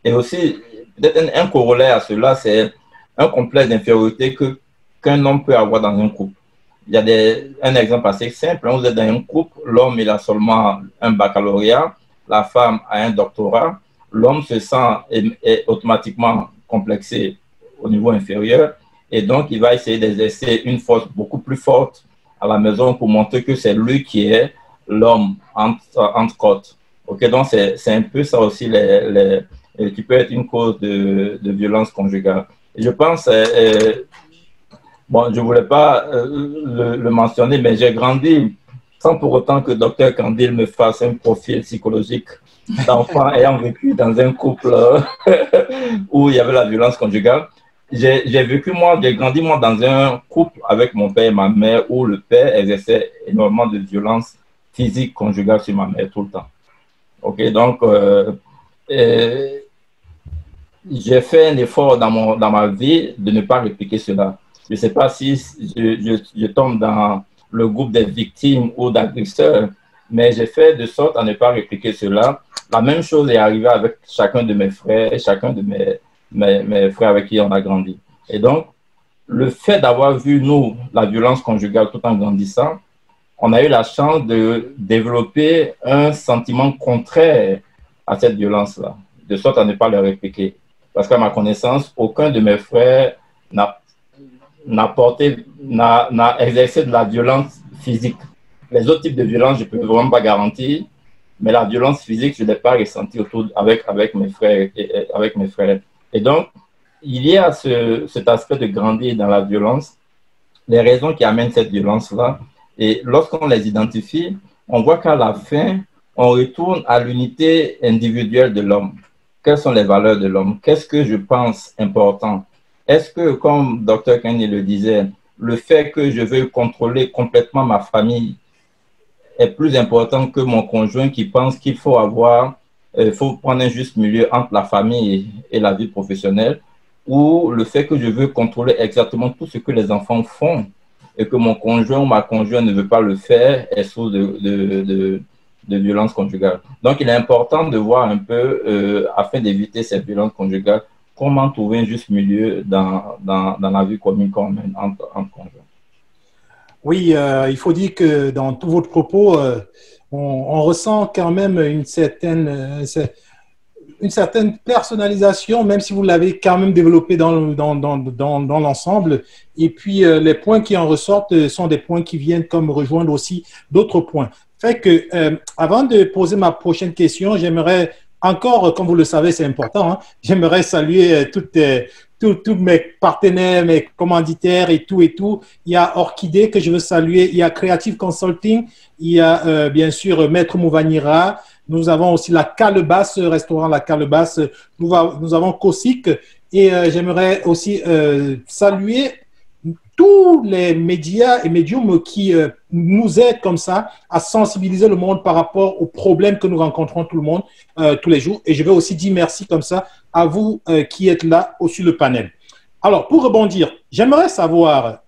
Speaker 5: et aussi, peut-être un corollaire à cela, c'est un complexe d'infériorité qu'un homme peut avoir dans un couple. Il y a un exemple assez simple. Vous êtes dans un couple, l'homme il a seulement un baccalauréat, la femme a un doctorat. L'homme se sent est automatiquement complexé au niveau inférieur et donc il va essayer d'exercer une force beaucoup plus forte à la maison pour montrer que c'est lui qui est l'homme entre côtes. Ok, donc c'est un peu ça aussi qui peut être une cause de violence conjugale. Et je pense, bon, je ne voulais pas le mentionner, mais j'ai grandi sans pour autant que Dr Kandil me fasse un profil psychologique d'enfant ayant vécu dans un couple où il y avait la violence conjugale. J'ai grandi moi dans un couple avec mon père et ma mère où le père exerçait énormément de violence physique conjugale sur ma mère tout le temps. Ok, donc j'ai fait un effort dans ma vie de ne pas répliquer cela. Je ne sais pas si je tombe dans le groupe des victimes ou d'agresseurs, mais j'ai fait de sorte à ne pas répliquer cela. La même chose est arrivée avec chacun de mes frères et chacun de mes frères avec qui on a grandi. Et donc, le fait d'avoir vu, nous, la violence conjugale tout en grandissant, on a eu la chance de développer un sentiment contraire à cette violence-là, de sorte à ne pas le répliquer. parce qu'à ma connaissance, aucun de mes frères n'a exercé de la violence physique. Les autres types de violence, je ne peux vraiment pas garantir, mais la violence physique, je ne l'ai pas ressentie avec mes frères. Et donc, il y a cet aspect de grandir dans la violence, les raisons qui amènent cette violence-là. Et lorsqu'on les identifie, on voit qu'à la fin, on retourne à l'unité individuelle de l'homme. Quelles sont les valeurs de l'homme? Qu'est-ce que je pense important? Est-ce que, comme Dr. Kendi le disait, le fait que je veux contrôler complètement ma famille est plus important que mon conjoint qui pense qu'il faut faut prendre un juste milieu entre la famille et la vie professionnelle, ou le fait que je veux contrôler exactement tout ce que les enfants font et que mon conjoint ou ma conjointe ne veut pas le faire est source de violence conjugale. Donc, il est important de voir un peu, afin d'éviter cette violence conjugale, comment trouver un juste milieu dans la vie commune qu'on mène entre conjoints.
Speaker 1: Oui, il faut dire que dans tous vos propos, on ressent quand même une certaine personnalisation, même si vous l'avez quand même développé dans l'ensemble. Et puis, les points qui en ressortent sont des points qui viennent comme rejoindre aussi d'autres points. Fait que, avant de poser ma prochaine question, j'aimerais encore, comme vous le savez, c'est important, hein, j'aimerais saluer tous mes partenaires, mes commanditaires et tout et tout. Il y a Orchidée que je veux saluer, il y a Creative Consulting, il y a bien sûr Maître Mouvanira, nous avons aussi la Calebasse, restaurant La Calebasse, nous avons Kosik et j'aimerais aussi saluer tous les médias et médiums qui nous aident comme ça à sensibiliser le monde par rapport aux problèmes que nous rencontrons tous les jours. Et je vais aussi dire merci comme ça à vous qui êtes là sur le panel. Alors, pour rebondir, j'aimerais savoir,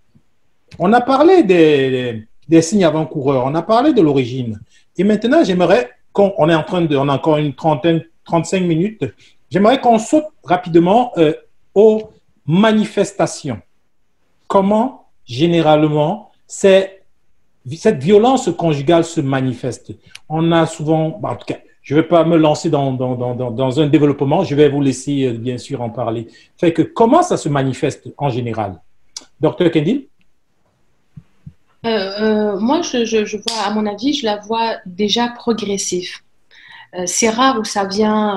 Speaker 1: on a parlé des signes avant-coureurs, on a parlé de l'origine. Et maintenant, j'aimerais on a encore une 35 minutes, j'aimerais qu'on saute rapidement aux manifestations. Comment, généralement, cette violence conjugale se manifeste? On a souvent, en tout cas, je ne vais pas me lancer dans un développement, je vais vous laisser, bien sûr, en parler. Fait que, comment ça se manifeste en général? Dr. Kendi?
Speaker 2: Moi, je vois, à mon avis, je la vois déjà progressive. C'est rare où ça vient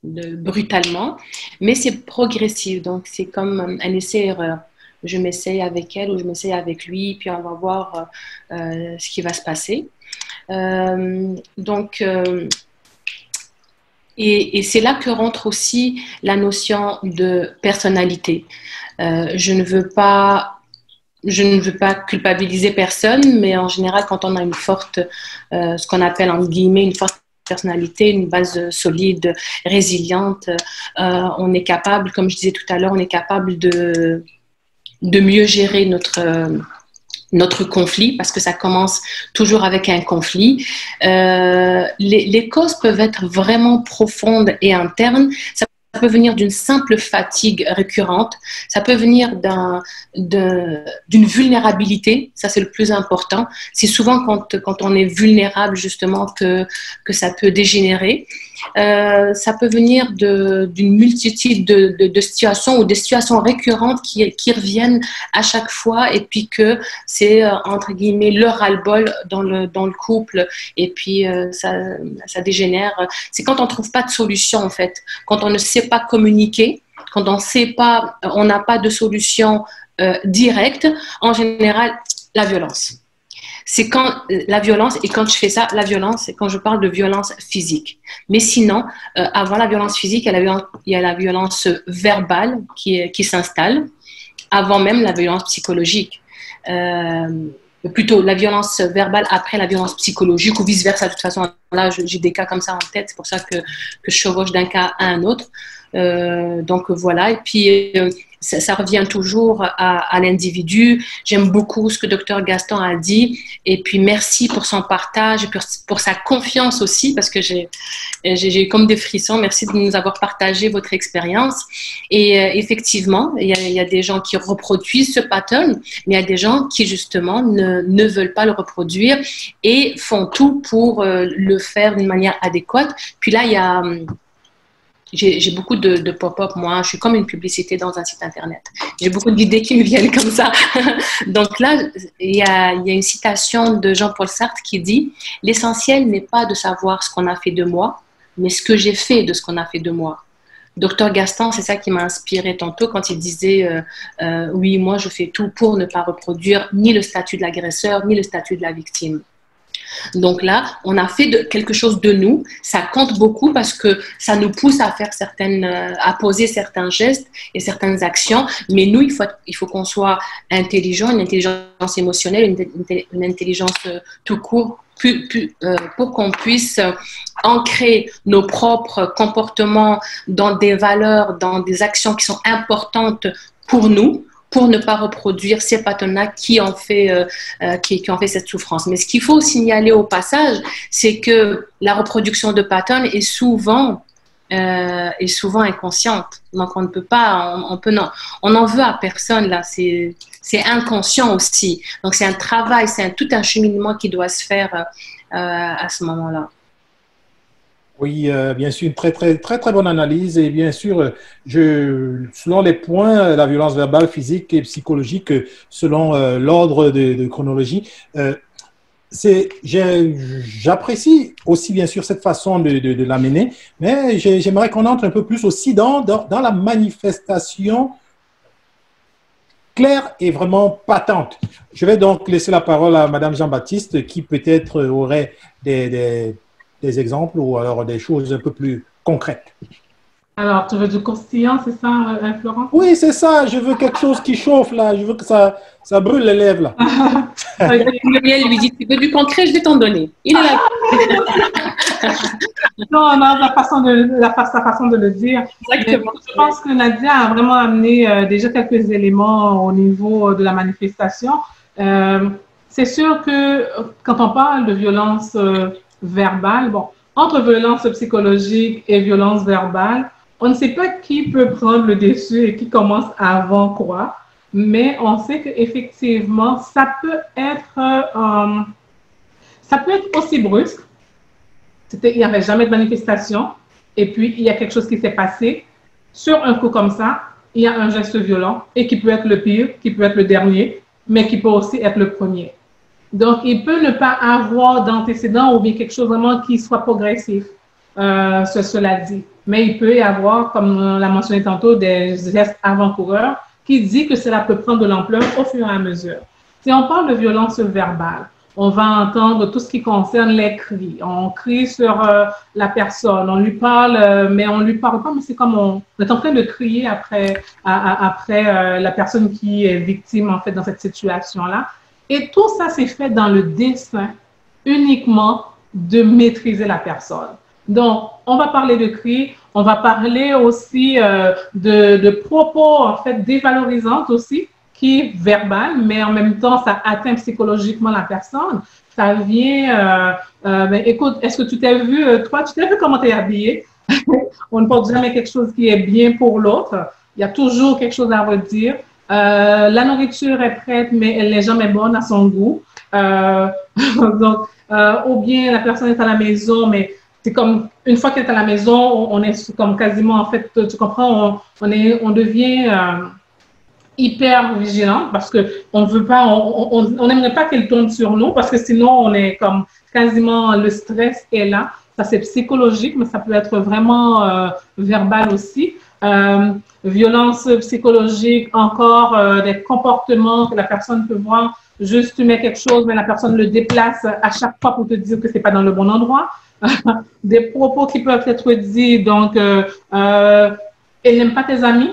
Speaker 2: brutalement, mais c'est progressif. Donc, c'est comme un essai-erreur. Je m'essaye avec elle ou je m'essaye avec lui, puis on va voir ce qui va se passer. Et c'est là que rentre aussi la notion de personnalité. Je ne veux pas culpabiliser personne, mais en général, quand on a une forte, ce qu'on appelle en guillemets une forte personnalité, une base solide, résiliente, on est capable, comme je disais tout à l'heure, on est capable de mieux gérer notre conflit, parce que ça commence toujours avec un conflit. Les causes peuvent être vraiment profondes et internes. Ça peut venir d'une simple fatigue récurrente, ça peut venir d'une vulnérabilité, ça c'est le plus important. C'est souvent quand on est vulnérable justement que ça peut dégénérer. Ça peut venir d'une multitude de situations ou des situations récurrentes qui reviennent à chaque fois et puis que c'est entre guillemets le ras-le-bol dans le couple et puis ça dégénère. C'est quand on ne trouve pas de solution en fait, quand on ne sait pas communiquer, quand on n'a pas de solution directe, en général la violence. C'est quand la violence, et quand je fais ça, la violence, c'est quand je parle de violence physique. Mais sinon, avant la violence physique, il y a la violence verbale qui s'installe, avant même la violence psychologique. Plutôt la violence verbale après la violence psychologique ou vice-versa. De toute façon, là, j'ai des cas comme ça en tête, c'est pour ça que je chevauche d'un cas à un autre. Donc voilà, et puis ça revient toujours à l'individu. J'aime beaucoup ce que Dr Gaston a dit, et puis merci pour son partage et pour sa confiance aussi, parce que j'ai eu comme des frissons. Merci de nous avoir partagé votre expérience. Et effectivement, il y a des gens qui reproduisent ce pattern, mais il y a des gens qui justement ne veulent pas le reproduire et font tout pour le faire d'une manière adéquate. Puis là, il y a j'ai beaucoup de pop-up, moi. Je suis comme une publicité dans un site Internet. J'ai beaucoup d'idées qui me viennent comme ça. Donc là, il y a une citation de Jean-Paul Sartre qui dit « L'essentiel n'est pas de savoir ce qu'on a fait de moi, mais ce que j'ai fait de ce qu'on a fait de moi. » Docteur Gaston, c'est ça qui m'a inspiré tantôt quand il disait oui, moi je fais tout pour ne pas reproduire ni le statut de l'agresseur, ni le statut de la victime. Donc là, on a fait quelque chose de nous. Ça compte beaucoup parce que ça nous pousse à faire à poser certains gestes et certaines actions. Mais nous, il faut qu'on soit intelligent, une intelligence émotionnelle, une intelligence tout court, pour qu'on puisse ancrer nos propres comportements dans des valeurs, dans des actions qui sont importantes pour nous, pour ne pas reproduire ces patterns-là qui ont fait cette souffrance. Mais ce qu'il faut signaler au passage, c'est que la reproduction de patterns est souvent inconsciente. Donc on ne peut pas, on n'en veut à personne là. C'est inconscient aussi. Donc c'est un travail, tout un cheminement qui doit se faire à ce moment-là.
Speaker 1: Oui, bien sûr, une très bonne analyse. Et bien sûr, selon les points, la violence verbale, physique et psychologique, selon l'ordre de chronologie, j'apprécie aussi bien sûr cette façon de l'amener, mais j'aimerais qu'on entre un peu plus aussi dans la manifestation claire et vraiment patente. Je vais donc laisser la parole à Madame Jean-Baptiste qui peut-être aurait des exemples ou alors des choses un peu plus concrètes.
Speaker 3: Alors, tu veux du croustillant, c'est ça, Florent?
Speaker 1: Oui, c'est ça. Je veux quelque chose qui chauffe, là. Je veux que ça brûle les lèvres, là.
Speaker 2: Muriel lui dit, tu veux du concret, je vais t'en donner. Il est là.
Speaker 3: Non, la façon de le dire.
Speaker 2: Exactement.
Speaker 3: Je pense que Nadia a vraiment amené déjà quelques éléments au niveau de la manifestation. C'est sûr que quand on parle de violence verbale, bon, entre violence psychologique et violence verbale, on ne sait pas qui peut prendre le dessus et qui commence avant quoi, mais on sait qu'effectivement, ça peut être aussi brusque. Il n'y avait jamais de manifestation, et puis il y a quelque chose qui s'est passé. Sur un coup comme ça, il y a un geste violent, et qui peut être le pire, qui peut être le dernier, mais qui peut aussi être le premier. Donc, il peut ne pas avoir d'antécédent ou bien quelque chose vraiment qui soit progressif, cela dit. Mais il peut y avoir, comme on l'a mentionné tantôt, des gestes avant-coureurs qui dit que cela peut prendre de l'ampleur au fur et à mesure. Si on parle de violence verbale, on va entendre tout ce qui concerne les cris. On crie sur la personne, on lui parle, mais on lui parle pas, mais c'est comme on est en train de crier après la personne qui est victime, en fait, dans cette situation-là. Et tout ça, c'est fait dans le dessein uniquement de maîtriser la personne. Donc, on va parler de cris, on va parler aussi de propos, en fait, dévalorisants aussi, qui est verbal, mais en même temps, ça atteint psychologiquement la personne. Ça vient, écoute, est-ce que tu t'es vu, toi, tu t'es vu comment tu es habillé? On ne porte jamais quelque chose qui est bien pour l'autre. Il y a toujours quelque chose à redire. La nourriture est prête, mais elle n'est jamais bonne à son goût. Donc, ou bien la personne est à la maison, mais c'est comme une fois qu'elle est à la maison, on est comme quasiment, en fait, tu comprends, on devient hyper vigilant parce que on veut pas, on n'aimerait pas qu'elle tombe sur nous parce que sinon on est comme quasiment, le stress est là. Ça c'est psychologique, mais ça peut être vraiment verbal aussi. Violence psychologique, encore des comportements que la personne peut voir. Juste tu mets quelque chose, mais la personne le déplace à chaque fois pour te dire que c'est pas dans le bon endroit. Des propos qui peuvent être dits, donc elle n'aime pas tes amis.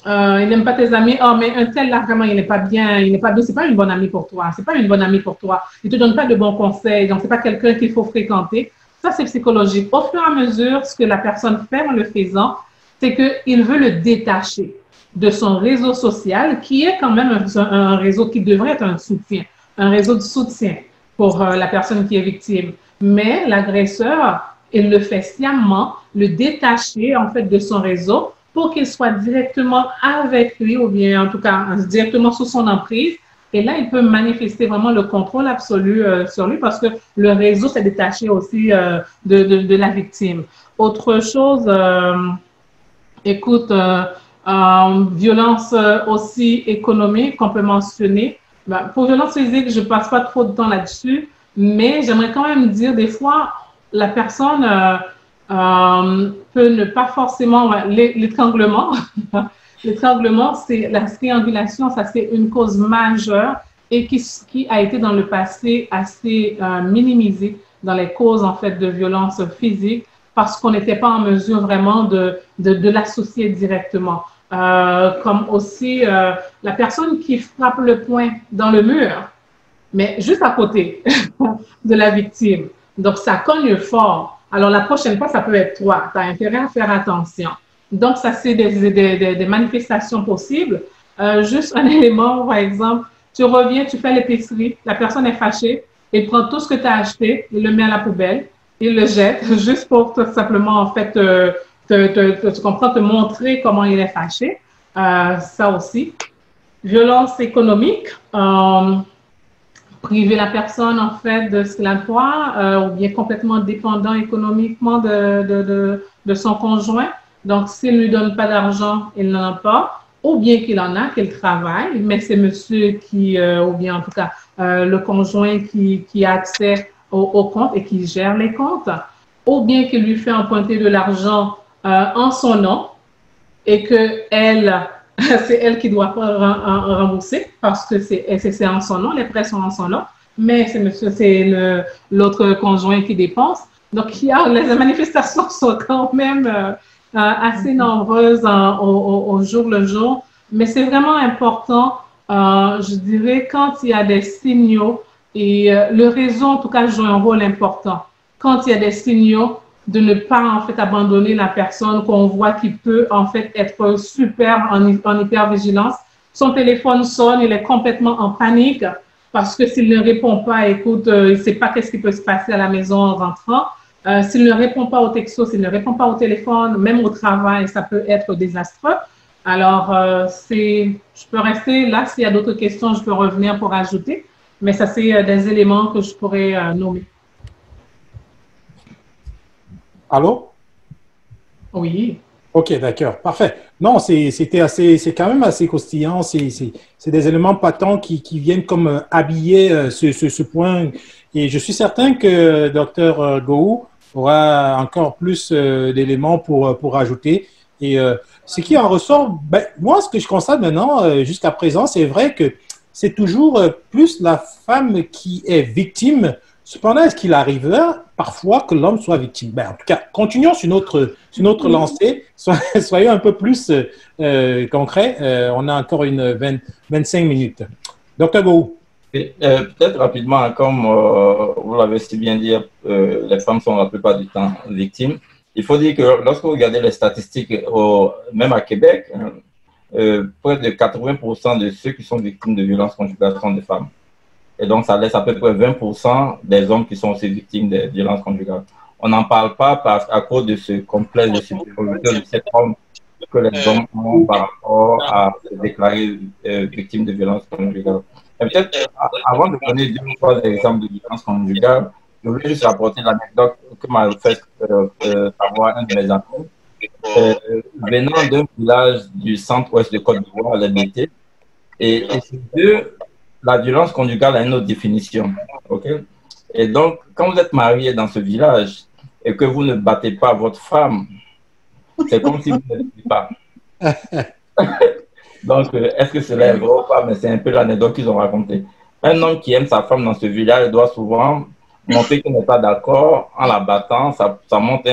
Speaker 3: Il n'aime pas tes amis. Oh, mais un tel là, vraiment, il n'est pas bien, il n'est pas bien. C'est pas une bonne amie pour toi. C'est pas une bonne amie pour toi. Il te donne pas de bons conseils. Donc, c'est pas quelqu'un qu'il faut fréquenter. Ça, c'est psychologique. Au fur et à mesure, ce que la personne fait en le faisant, c'est qu'il veut le détacher de son réseau social, qui est quand même un réseau qui devrait être un soutien, un réseau de soutien pour la personne qui est victime. Mais l'agresseur, il le fait sciemment, le détacher, en fait, de son réseau pour qu'il soit directement avec lui, ou bien en tout cas directement sous son emprise, Et là, il peut manifester vraiment le contrôle absolu sur lui parce que le réseau s'est détaché aussi de la victime. Autre chose, écoute, violence aussi économique qu'on peut mentionner. Ben, pour violence physique, je ne passe pas trop de temps là-dessus, mais j'aimerais quand même dire, des fois, la personne peut ne pas forcément... L'étranglement, l'étranglement, c'est la triangulation, ça c'est une cause majeure et qui a été dans le passé assez minimisée dans les causes en fait de violence physique parce qu'on n'était pas en mesure vraiment de l'associer directement. Comme aussi la personne qui frappe le poing dans le mur, mais juste à côté de la victime. Donc, ça cogne fort. Alors, la prochaine fois, ça peut être toi. Tu as intérêt à faire attention. Donc, ça, c'est des manifestations possibles. Juste un élément, par exemple, tu reviens, tu fais l'épicerie, la personne est fâchée, il prend tout ce que tu as acheté, il le met à la poubelle, il le jette, juste pour tout simplement, en fait, tu comprends, te montrer comment il est fâché. Ça aussi. Violence économique, priver la personne, en fait, de ce qu'il a droit, ou bien complètement dépendant économiquement de son conjoint. Donc, s'il ne lui donne pas d'argent, il n'en a pas. Ou bien qu'il en a, qu'il travaille, mais c'est monsieur qui, ou bien en tout cas, le conjoint qui a accès au compte et qui gère les comptes. Ou bien qu'il lui fait emprunter de l'argent en son nom et que c'est elle qui doit rembourser parce que c'est en son nom, les prêts sont en son nom, mais c'est l'autre conjoint qui dépense. Donc, les manifestations sont quand même assez nombreuses au jour le jour, mais c'est vraiment important, je dirais, quand il y a des signaux, et le réseau, en tout cas, joue un rôle important. Quand il y a des signaux, de ne pas en fait abandonner la personne qu'on voit qui peut en fait être super en hypervigilance. Son téléphone sonne, il est complètement en panique parce que s'il ne répond pas, écoute, il ne sait pas qu'est-ce qui peut se passer à la maison en rentrant. S'il ne répond pas au texto, s'il ne répond pas au téléphone, même au travail, ça peut être désastreux. Alors, je peux rester là. S'il y a d'autres questions, je peux revenir pour ajouter. Mais ça, c'est des éléments que je pourrais nommer.
Speaker 1: Allô?
Speaker 3: Oui.
Speaker 1: Ok, d'accord, parfait. Non, c'est quand même assez croustillant. C'est des éléments patents qui viennent comme habiller ce point. Et je suis certain que Dr Gou aura encore plus d'éléments pour ajouter. Et ce qui en ressort, ben, moi, ce que je constate maintenant, jusqu'à présent, c'est vrai que c'est toujours plus la femme qui est victime. Cependant, est-ce qu'il arrivera parfois que l'homme soit victime? Ben, en tout cas, continuons sur notre lancée. Soyons un peu plus concrets. On a encore 25 minutes. Docteur Gou.
Speaker 5: Peut-être rapidement, comme vous l'avez si bien dit, les femmes sont la plupart du temps victimes. Il faut dire que lorsque vous regardez les statistiques, même à Québec, près de 80% de ceux qui sont victimes de violences conjugales sont des femmes. Et donc, ça laisse à peu près 20% des hommes qui sont aussi victimes de violences conjugales. On n'en parle pas à cause de ce complexe de supériorité de cet homme que les hommes ont par rapport à se déclarer victimes de violences conjugales. Et peut-être, avant de donner 2 ou 3 exemples de violences conjugales, je voulais juste rapporter l'anecdote que m'a fait savoir un de mes amis. Venant d'un village du centre-ouest de Côte d'Ivoire, à l'MDT, et ces deux, la violence conjugale a une autre définition. Okay? Et donc, quand vous êtes marié dans ce village et que vous ne battez pas votre femme, c'est comme si vous ne l'étiez pas. Donc, est-ce que cela est vrai ou pas? Mais c'est un peu l'anecdote qu'ils ont racontée. Un homme qui aime sa femme dans ce village doit souvent montrer qu'il n'est pas d'accord en la battant. Ça montre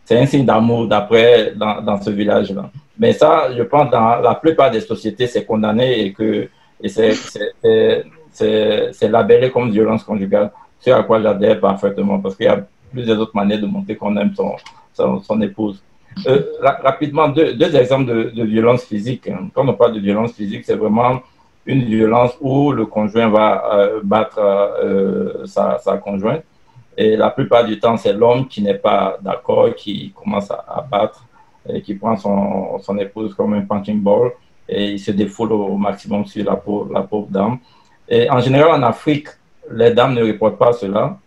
Speaker 5: c'est un signe d'amour d'après dans ce village-là. Mais ça, je pense, dans la plupart des sociétés, c'est condamné et c'est labellé comme violence conjugale, ce à quoi j'adhère parfaitement, parce qu'il y a plusieurs autres manières de montrer qu'on aime son épouse. Rapidement, deux exemples de violence physique. Quand on parle de violence physique, c'est vraiment une violence où le conjoint va battre sa conjointe. Et la plupart du temps, c'est l'homme qui n'est pas d'accord, qui commence à battre, et qui prend son épouse comme un punching ball. et ils se défoulent au maximum sur la pauvre dame. Et en général, en Afrique, les dames ne reportent pas cela.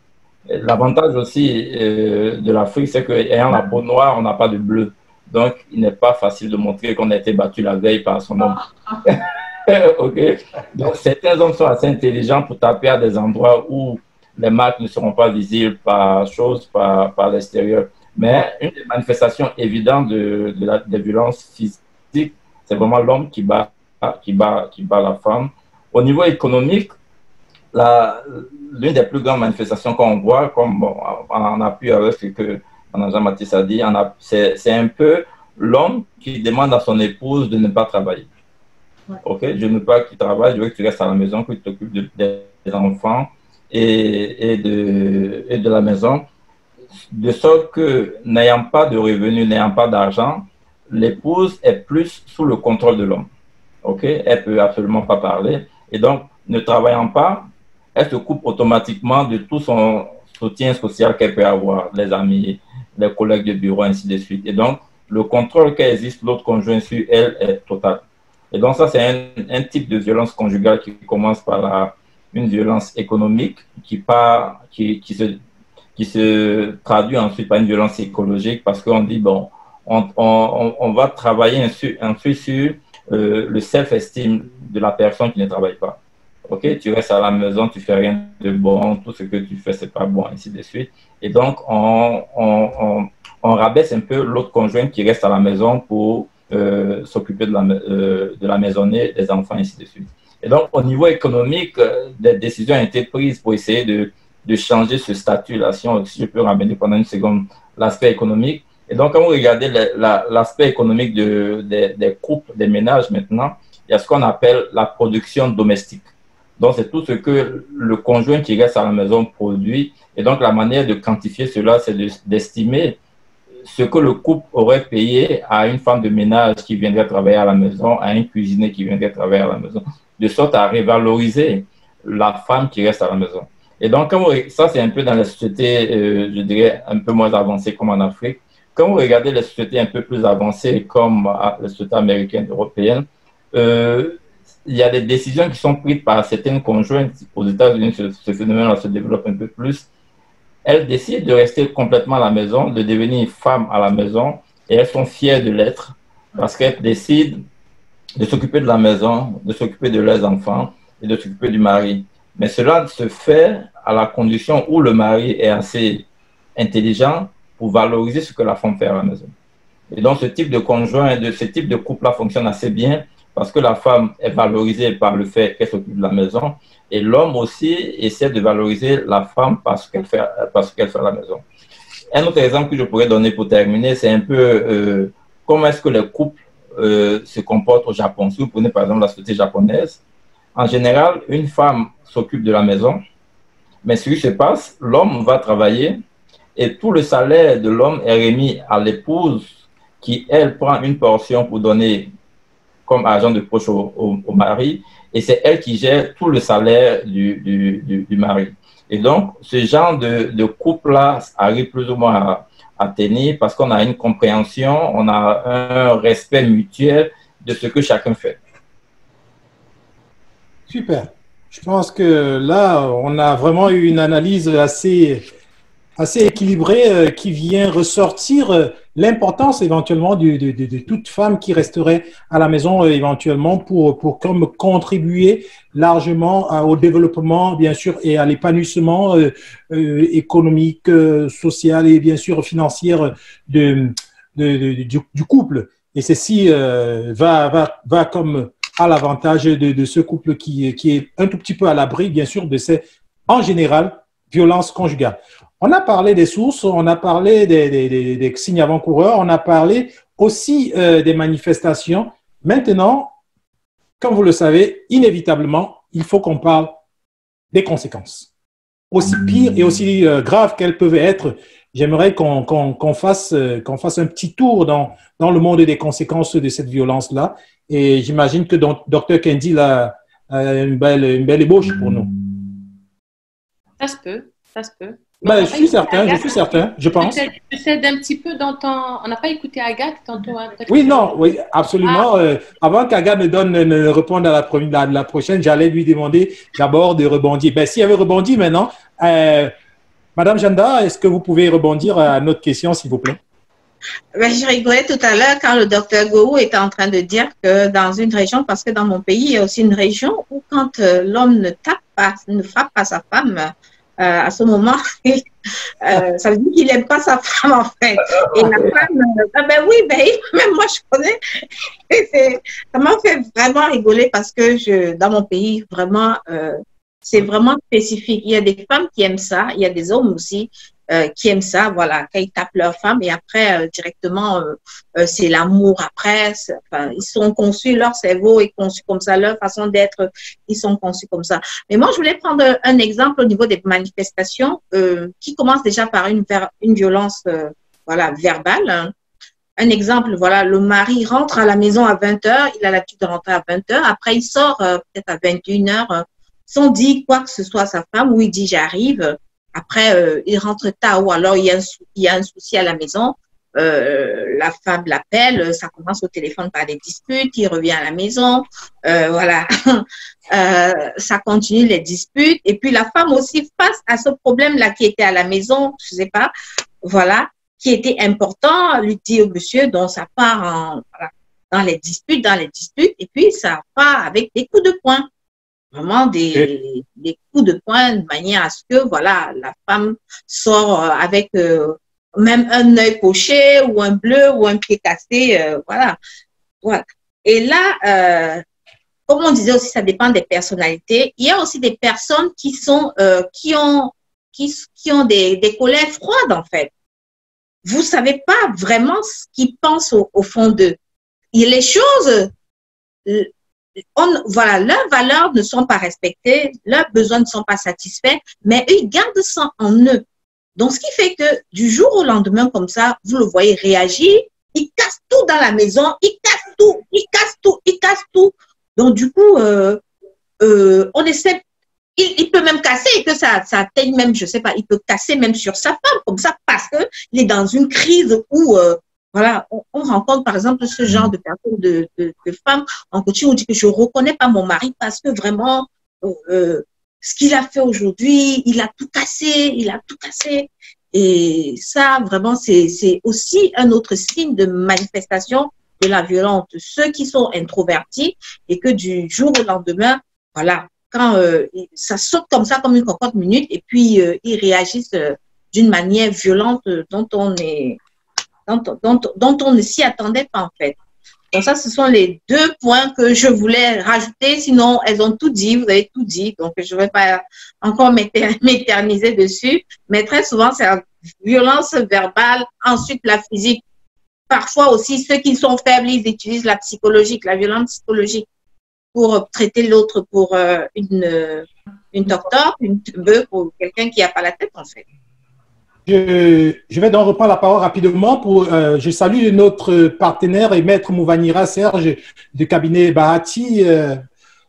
Speaker 5: L'avantage aussi de l'Afrique, c'est qu'ayant la peau noire, on n'a pas de bleu. Donc, il n'est pas facile de montrer qu'on a été battu la veille par son homme. OK. Donc, certains hommes sont assez intelligents pour taper à des endroits où les marques ne seront pas visibles par l'extérieur. Mais une des manifestations évidentes des violences physiques, c'est vraiment l'homme qui bat la femme. Au niveau économique, l'une des plus grandes manifestations qu'on voit, comme bon, en appui avec ce que Jean-Baptiste a dit, c'est un peu l'homme qui demande à son épouse de ne pas travailler. Ouais. OK, je ne veux pas que tu travailles, je veux que tu restes à la maison, que tu t'occupes des enfants et de la maison, de sorte que, n'ayant pas de revenus, n'ayant pas d'argent, l'épouse est plus sous le contrôle de l'homme. OK, elle ne peut absolument pas parler. Et donc, ne travaillant pas, elle se coupe automatiquement de tout son soutien social qu'elle peut avoir, les amis, les collègues de bureau, ainsi de suite. Et donc, le contrôle qu'existe l'autre conjoint sur elle est total. Et donc, ça, c'est un type de violence conjugale qui commence par une violence économique qui se traduit ensuite par une violence psychologique parce qu'on dit, bon, on va travailler ensuite sur le self-esteem de la personne qui ne travaille pas. OK, tu restes à la maison, tu fais rien de bon, tout ce que tu fais, c'est pas bon, ainsi de suite. Et donc, on rabaisse un peu l'autre conjoint qui reste à la maison pour s'occuper de la maisonnée, des enfants, ainsi de suite. Et donc, au niveau économique, des décisions ont été prises pour essayer de changer ce statut-là. Si je peux ramener pendant une seconde l'aspect économique. Et donc, quand vous regardez l'aspect économique des couples, des ménages maintenant, il y a ce qu'on appelle la production domestique. Donc, c'est tout ce que le conjoint qui reste à la maison produit. Et donc, la manière de quantifier cela, c'est d'estimer ce que le couple aurait payé à une femme de ménage qui viendrait travailler à la maison, à un cuisinier qui viendrait travailler à la maison, de sorte à revaloriser la femme qui reste à la maison. Et donc, ça, c'est un peu dans les sociétés, je dirais, un peu moins avancées comme en Afrique. Quand vous regardez les sociétés un peu plus avancées comme les sociétés américaines, européennes, il y a des décisions qui sont prises par certaines conjointes. Aux États-Unis, ce phénomène-là se développe un peu plus. Elles décident de rester complètement à la maison, de devenir femme à la maison, et elles sont fières de l'être parce qu'elles décident de s'occuper de la maison, de s'occuper de leurs enfants et de s'occuper du mari. Mais cela se fait à la condition où le mari est assez intelligent pour valoriser ce que la femme fait à la maison. Et donc, ce type de conjoint, ce type de couple-là fonctionne assez bien parce que la femme est valorisée par le fait qu'elle s'occupe de la maison et l'homme aussi essaie de valoriser la femme parce qu'elle fait à la maison. Un autre exemple que je pourrais donner pour terminer, c'est un peu comment est-ce que les couples se comportent au Japon. Si vous prenez par exemple la société japonaise, en général, une femme s'occupe de la maison, mais ce qui se passe, l'homme va travailler et tout le salaire de l'homme est remis à l'épouse qui, elle, prend une portion pour donner comme argent de poche au mari et c'est elle qui gère tout le salaire du mari. Et donc, ce genre de couple-là arrive plus ou moins à tenir parce qu'on a une compréhension, on a un respect mutuel de ce que chacun fait.
Speaker 1: Super. Je pense que là, on a vraiment eu une analyse assez équilibrée qui vient ressortir l'importance éventuellement de toute femme qui resterait à la maison éventuellement pour comme contribuer largement au développement, bien sûr, et à l'épanouissement économique, social et bien sûr financier du couple. Et ceci va comme à l'avantage de ce couple qui est un tout petit peu à l'abri, bien sûr, de ces, en général, violences conjugales. On a parlé des sources, on a parlé des signes avant-coureurs, on a parlé aussi des manifestations. Maintenant, comme vous le savez, inévitablement, il faut qu'on parle des conséquences. Aussi pires et aussi graves qu'elles peuvent être, j'aimerais qu'on fasse un petit tour dans le monde des conséquences de cette violence-là. Et j'imagine que Dr. Kendi a une belle ébauche pour nous.
Speaker 2: Ça se peut.
Speaker 1: Ben, je suis certain, je pense.
Speaker 2: Je cède un petit peu dans ton... On n'a pas écouté Agathe tantôt. Hein,
Speaker 1: oui, non, oui, absolument. Avant qu'Agathe me réponde à la prochaine, j'allais lui demander d'abord de rebondir. Ben, si elle veut rebondir maintenant, Madame Janda, est-ce que vous pouvez rebondir à notre question, s'il vous plaît?
Speaker 4: Ben, je rigolais tout à l'heure quand le docteur Gou était en train de dire que dans une région, parce que dans mon pays, il y a aussi une région où quand l'homme ne frappe pas sa femme, à ce moment, ça veut dire qu'il n'aime pas sa femme en fait. Et la femme, ben oui, ben, même moi je connais. Ça m'a fait vraiment rigoler parce que dans mon pays, vraiment, c'est vraiment spécifique. Il y a des femmes qui aiment ça, il y a des hommes aussi qui aiment ça, voilà, quand ils tapent leur femme et après, directement, c'est l'amour après. Enfin, ils sont conçus, leur cerveau est conçu comme ça, leur façon d'être, ils sont conçus comme ça. Mais moi, je voulais prendre un exemple au niveau des manifestations qui commencent déjà par une violence voilà, verbale. Hein. Un exemple, voilà, le mari rentre à la maison à 20h, il a l'habitude de rentrer à 20h, après il sort peut-être à 21h, sans dire quoi que ce soit à sa femme, ou il dit j'arrive. Après, il rentre tard ou alors il y a un souci à la maison. La femme l'appelle, ça commence au téléphone par des disputes, il revient à la maison. Voilà, ça continue les disputes. Et puis la femme aussi, face à ce problème-là qui était à la maison, je sais pas, voilà, qui était important, lui dit au monsieur, donc ça part voilà, dans les disputes, et puis ça part avec des coups de poing. Vraiment des coups de poing de manière à ce que, voilà, la femme sort avec même un œil poché ou un bleu ou un pied cassé, voilà. Voilà. Et là, comme on disait aussi, ça dépend des personnalités. Il y a aussi des personnes qui ont des colères froides, en fait. Vous savez pas vraiment ce qu'ils pensent au fond d'eux. Et les choses, voilà, leurs valeurs ne sont pas respectées, leurs besoins ne sont pas satisfaits, mais eux, ils gardent ça en eux. Donc, ce qui fait que du jour au lendemain, comme ça, vous le voyez réagir, il casse tout dans la maison, il casse tout. Donc, du coup, on essaie, il peut même casser et que ça atteigne même, je sais pas, il peut casser même sur sa femme, comme ça, parce qu'il est dans une crise où, voilà, on rencontre par exemple ce genre de personnes, de femmes en coaching, on dit que je ne reconnais pas mon mari parce que vraiment, ce qu'il a fait aujourd'hui, il a tout cassé. Et ça, vraiment, c'est aussi un autre signe de manifestation de la violence. Ceux qui sont introvertis et que du jour au lendemain, voilà, quand ça saute comme ça, comme une cocotte minute, et puis ils réagissent d'une manière violente dont on ne s'y attendait pas en fait. Donc ça, ce sont les deux points que je voulais rajouter, sinon elles ont tout dit, vous avez tout dit, donc je ne vais pas encore m'éterniser dessus, mais très souvent c'est la violence verbale, ensuite la physique. Parfois aussi, ceux qui sont faibles, ils utilisent la psychologique, la violence psychologique pour traiter l'autre pour une docteur, une teubeux, pour quelqu'un qui n'a pas la tête en fait.
Speaker 1: Je vais donc reprendre la parole rapidement pour, je salue notre partenaire et maître Mouvanira Serge du cabinet Bahati.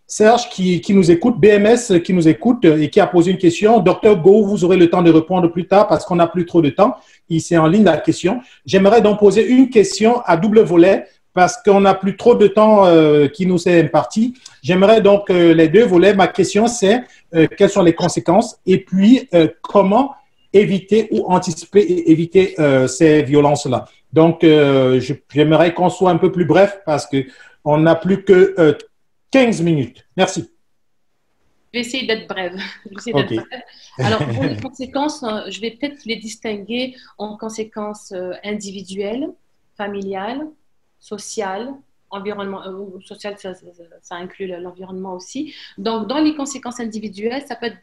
Speaker 1: Serge qui nous écoute, BMS qui nous écoute et qui a posé une question. Docteur Go, vous aurez le temps de répondre plus tard parce qu'on n'a plus trop de temps. C'est en ligne la question. J'aimerais donc poser une question à double volet parce qu'on n'a plus trop de temps qui nous est imparti. J'aimerais donc les deux volets. Ma question, c'est quelles sont les conséquences et puis comment éviter ou anticiper et éviter ces violences-là. Donc, j'aimerais qu'on soit un peu plus bref parce qu'on n'a plus que 15 minutes. Merci.
Speaker 2: Je vais essayer d'être brève.
Speaker 1: Okay.
Speaker 2: Alors, pour les conséquences, je vais peut-être les distinguer en conséquences individuelles, familiales, sociales, environnement, social, ça inclut l'environnement aussi. Donc, dans les conséquences individuelles, ça peut être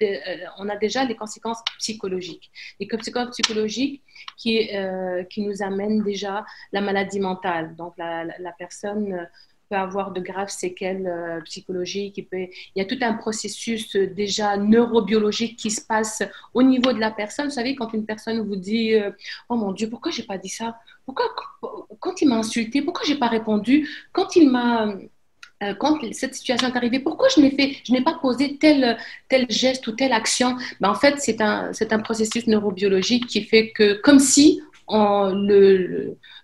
Speaker 2: on a déjà les conséquences psychologiques. Les conséquences psychologiques qui nous amènent déjà la maladie mentale. Donc, la personne peut avoir de graves séquelles psychologiques. Il y a tout un processus déjà neurobiologique qui se passe au niveau de la personne. Vous savez, quand une personne vous dit « Oh mon Dieu, pourquoi je n'ai pas dit ça? Pourquoi, quand il m'a insulté, pourquoi je n'ai pas répondu? Quand il m'a quand cette situation est arrivée, pourquoi je n'ai pas posé tel geste ou telle action? Ben, en fait, c'est un processus neurobiologique qui fait que, comme si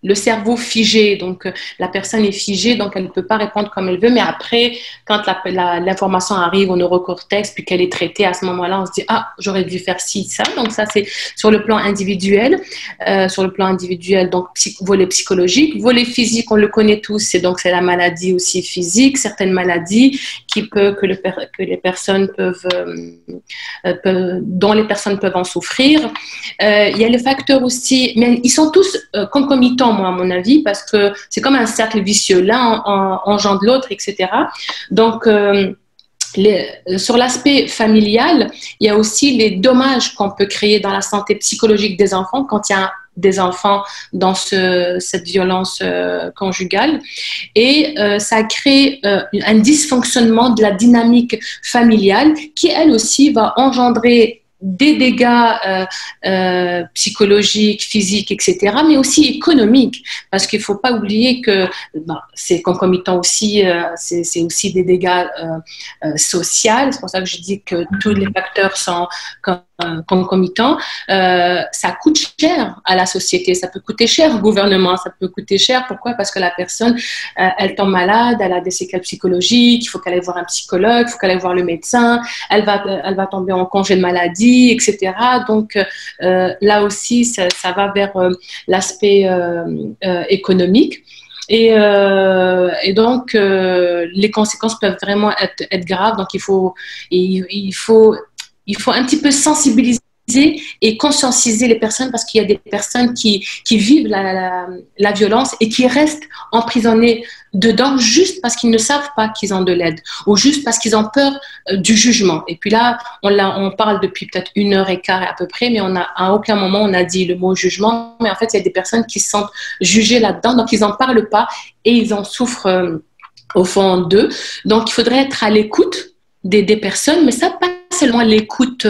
Speaker 2: le cerveau figé, donc la personne est figée, donc elle ne peut pas répondre comme elle veut, mais après, quand l'information arrive au neurocortex, puis qu'elle est traitée, à ce moment-là, on se dit, ah, j'aurais dû faire ci, ça. Donc ça, c'est sur le plan individuel. Donc volet psychologique. Volet physique, on le connaît tous, c'est la maladie aussi physique, certaines maladies que les personnes dont les personnes peuvent en souffrir. Il y a le facteur aussi, mais ils sont tous concomitants, moi, à mon avis, parce que c'est comme un cercle vicieux. L'un engendre l'autre, etc. Donc, sur l'aspect familial, il y a aussi les dommages qu'on peut créer dans la santé psychologique des enfants quand il y a des enfants dans cette violence conjugale. Et ça crée un dysfonctionnement de la dynamique familiale qui, elle aussi, va engendrer des dégâts psychologiques, physiques, etc., mais aussi économiques, parce qu'il ne faut pas oublier que c'est concomitant aussi, c'est aussi des dégâts sociaux. C'est pour ça que je dis que tous les facteurs sont concomitants. Ça coûte cher à la société, ça peut coûter cher au gouvernement, ça peut coûter cher. Pourquoi? Parce que la personne, elle tombe malade, elle a des séquelles psychologiques, il faut qu'elle aille voir un psychologue, il faut qu'elle aille voir le médecin, elle va tomber en congé de maladie, etc. Donc là aussi, ça va vers l'aspect économique. Et donc, les conséquences peuvent vraiment être graves. Donc, il faut un petit peu sensibiliser et conscientiser les personnes, parce qu'il y a des personnes qui vivent la violence et qui restent emprisonnées dedans juste parce qu'ils ne savent pas qu'ils ont de l'aide, ou juste parce qu'ils ont peur du jugement. Et puis là, on parle depuis peut-être 1h15 à peu près, mais à aucun moment on a dit le mot jugement. Mais en fait, il y a des personnes qui se sentent jugées là-dedans, donc ils n'en parlent pas et ils en souffrent au fond d'eux. Donc, il faudrait être à l'écoute des personnes, mais ça, pas seulement l'écoute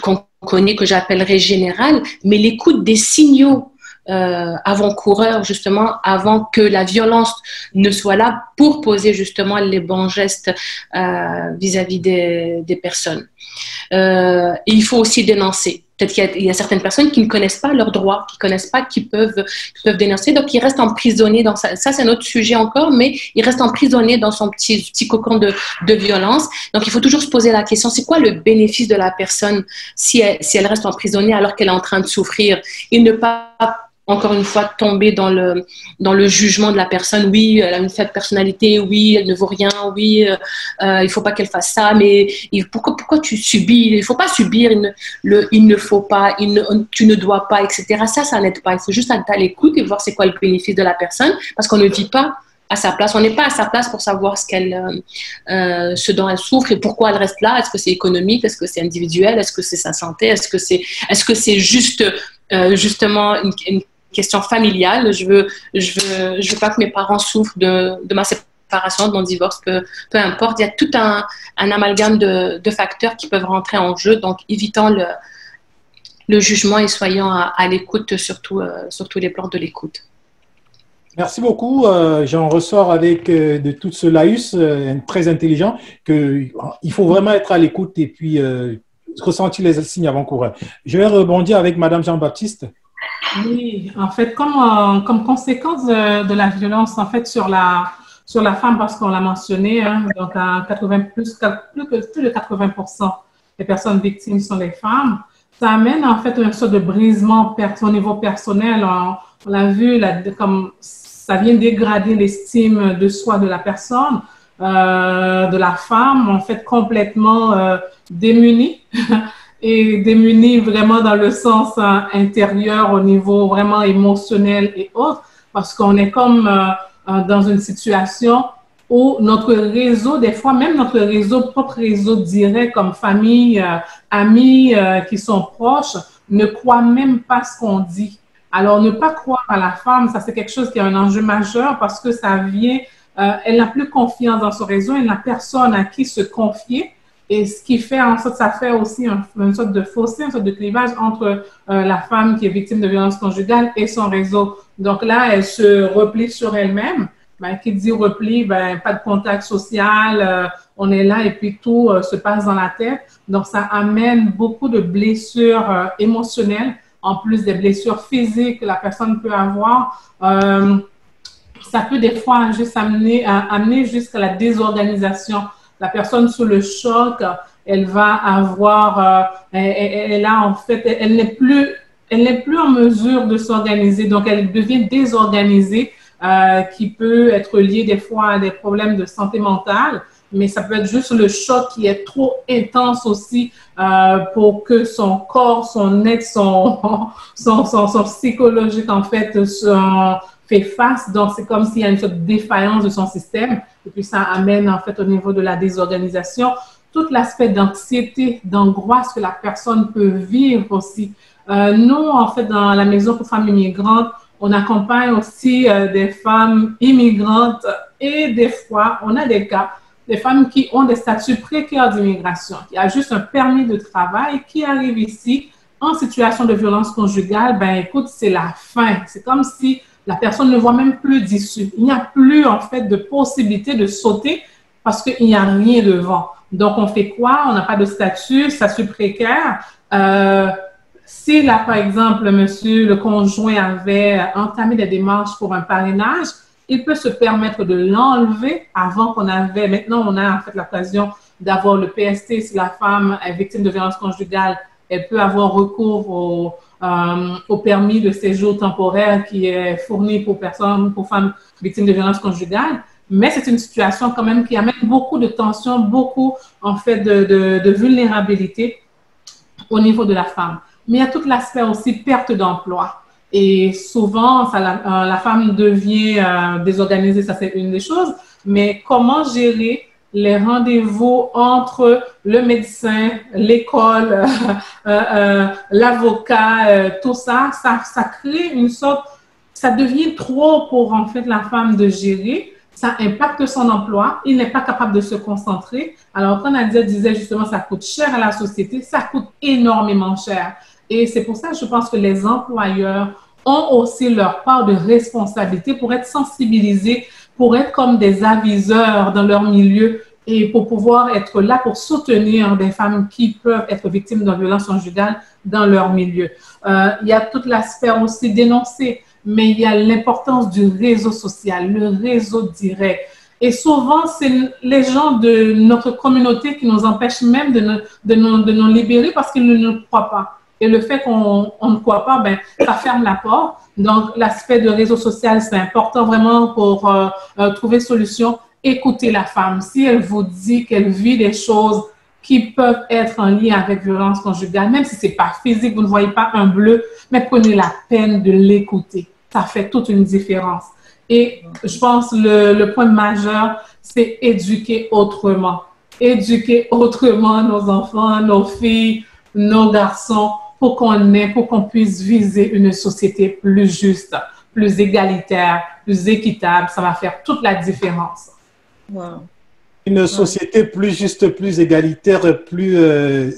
Speaker 2: qu'on connaît, que j'appellerais générale, mais l'écoute des signaux avant-coureurs, justement, avant que la violence ne soit là, pour poser justement les bons gestes vis-à-vis des personnes. Et il faut aussi dénoncer. Peut-être qu'il y a certaines personnes qui ne connaissent pas leurs droits, qui ne connaissent pas qu'ils peuvent dénoncer, donc ils restent emprisonnés dans ça. Ça, c'est un autre sujet encore, mais ils restent emprisonnés dans son petit cocon de violence. Donc, il faut toujours se poser la question, c'est quoi le bénéfice de la personne si elle reste emprisonnée alors qu'elle est en train de souffrir, et ne pas, encore une fois, tomber dans le jugement de la personne. Oui, elle a une faible personnalité, oui, elle ne vaut rien, oui, il ne faut pas qu'elle fasse ça, mais pourquoi tu subis? Il ne faut pas subir, il ne faut pas, tu ne dois pas, etc. Ça n'aide pas. Il faut juste être à l'écoute et voir c'est quoi le bénéfice de la personne, parce qu'on ne vit pas à sa place. On n'est pas à sa place pour savoir ce dont elle souffre et pourquoi elle reste là. Est-ce que c'est économique? Est-ce que c'est individuel? Est-ce que c'est sa santé? Est-ce que c'est juste justement une question familiale? Je veux pas que mes parents souffrent de ma séparation, de mon divorce, peu importe. Il y a tout un amalgame de facteurs qui peuvent rentrer en jeu. Donc, évitons le jugement et soyons à l'écoute sur tous les plans de l'écoute.
Speaker 1: Merci beaucoup. J'en ressors avec de tout ce laïus très intelligent qu'il faut vraiment être à l'écoute et puis ressentir les signes avant-coureurs. Je vais rebondir avec Madame Jean-Baptiste.
Speaker 3: Oui, en fait, comme conséquence de la violence en fait sur la femme, parce qu'on l'a mentionné, hein, donc à plus de 80% des personnes victimes sont les femmes. Ça amène en fait une sorte de brisement au niveau personnel. On l'a vu, comme ça vient dégrader l'estime de soi de la personne, de la femme, en fait complètement démunie. Et démunis vraiment dans le sens intérieur, au niveau vraiment émotionnel et autres, parce qu'on est comme dans une situation où notre réseau, des fois même notre propre réseau direct comme famille, amis qui sont proches, ne croient même pas ce qu'on dit. Alors, ne pas croire à la femme, ça c'est quelque chose qui est un enjeu majeur, parce que ça vient, elle n'a plus confiance dans son réseau, elle n'a personne à qui se confier. Et ce qui fait en sorte, ça fait aussi une sorte de fossé, une sorte de clivage entre la femme qui est victime de violence conjugale et son réseau. Donc là, elle se replie sur elle-même. Ben, qui dit repli, ben, pas de contact social, on est là et puis tout se passe dans la tête. Donc, ça amène beaucoup de blessures émotionnelles, en plus des blessures physiques que la personne peut avoir. Ça peut des fois juste amener jusqu'à la désorganisation. La personne sous le choc, elle va avoir, elle a en fait, elle n'est plus en mesure de s'organiser, donc elle devient désorganisée, qui peut être lié des fois à des problèmes de santé mentale, mais ça peut être juste le choc qui est trop intense aussi pour que son corps, son être, son psychologique en fait fait face. Donc c'est comme s'il y a une sorte de défaillance de son système et puis ça amène en fait au niveau de la désorganisation tout l'aspect d'anxiété, d'angoisse que la personne peut vivre aussi. Nous, en fait, dans la maison pour femmes immigrantes, on accompagne aussi des femmes immigrantes et des fois, on a des cas, des femmes qui ont des statuts précaires d'immigration, qui a juste un permis de travail, qui arrivent ici en situation de violence conjugale. Ben écoute, c'est la fin. C'est comme si la personne ne voit même plus d'issue. Il n'y a plus en fait de possibilité de sauter parce qu'il n'y a rien devant. Donc, on fait quoi? On n'a pas de statut précaire. Si là, par exemple, monsieur, le conjoint avait entamé des démarches pour un parrainage, il peut se permettre de l'enlever avant qu'on avait. Maintenant, on a en fait l'occasion d'avoir le PST. Si la femme est victime de violence conjugale, elle peut avoir recours au permis de séjour temporaire qui est fourni pour femmes victimes de violence conjugale. Mais c'est une situation quand même qui amène beaucoup de tension, beaucoup en fait de vulnérabilité au niveau de la femme. Mais il y a tout l'aspect aussi perte d'emploi. Et souvent, la femme devient désorganisée, ça c'est une des choses. Mais comment gérer les rendez-vous entre le médecin, l'école, l'avocat, tout ça, ça crée une sorte, ça devient trop pour en fait la femme de gérer. Ça impacte son emploi, il n'est pas capable de se concentrer. Alors, quand Nadia disait justement ça coûte cher à la société, ça coûte énormément cher. Et c'est pour ça que je pense que les employeurs ont aussi leur part de responsabilité pour être sensibilisés, pour être comme des aviseurs dans leur milieu et pour pouvoir être là pour soutenir des femmes qui peuvent être victimes de violences conjugales dans leur milieu. Il y a tout l'aspect aussi dénoncé, mais il y a l'importance du réseau social, le réseau direct. Et souvent, c'est les gens de notre communauté qui nous empêchent même de nous libérer parce qu'ils ne nous croient pas. Et le fait qu'on ne croit pas, ben, ça ferme la porte. Donc, l'aspect de réseau social, c'est important vraiment pour trouver solution. Écoutez la femme. Si elle vous dit qu'elle vit des choses qui peuvent être en lien avec violence conjugale, même si ce n'est pas physique, vous ne voyez pas un bleu, mais prenez la peine de l'écouter. Ça fait toute une différence. Et je pense le point majeur, c'est éduquer autrement. Éduquer autrement nos enfants, nos filles, nos garçons, pour qu'on puisse viser une société plus juste, plus égalitaire, plus équitable. Ça va faire toute la différence.
Speaker 4: Wow.
Speaker 1: Une société plus juste, plus égalitaire, plus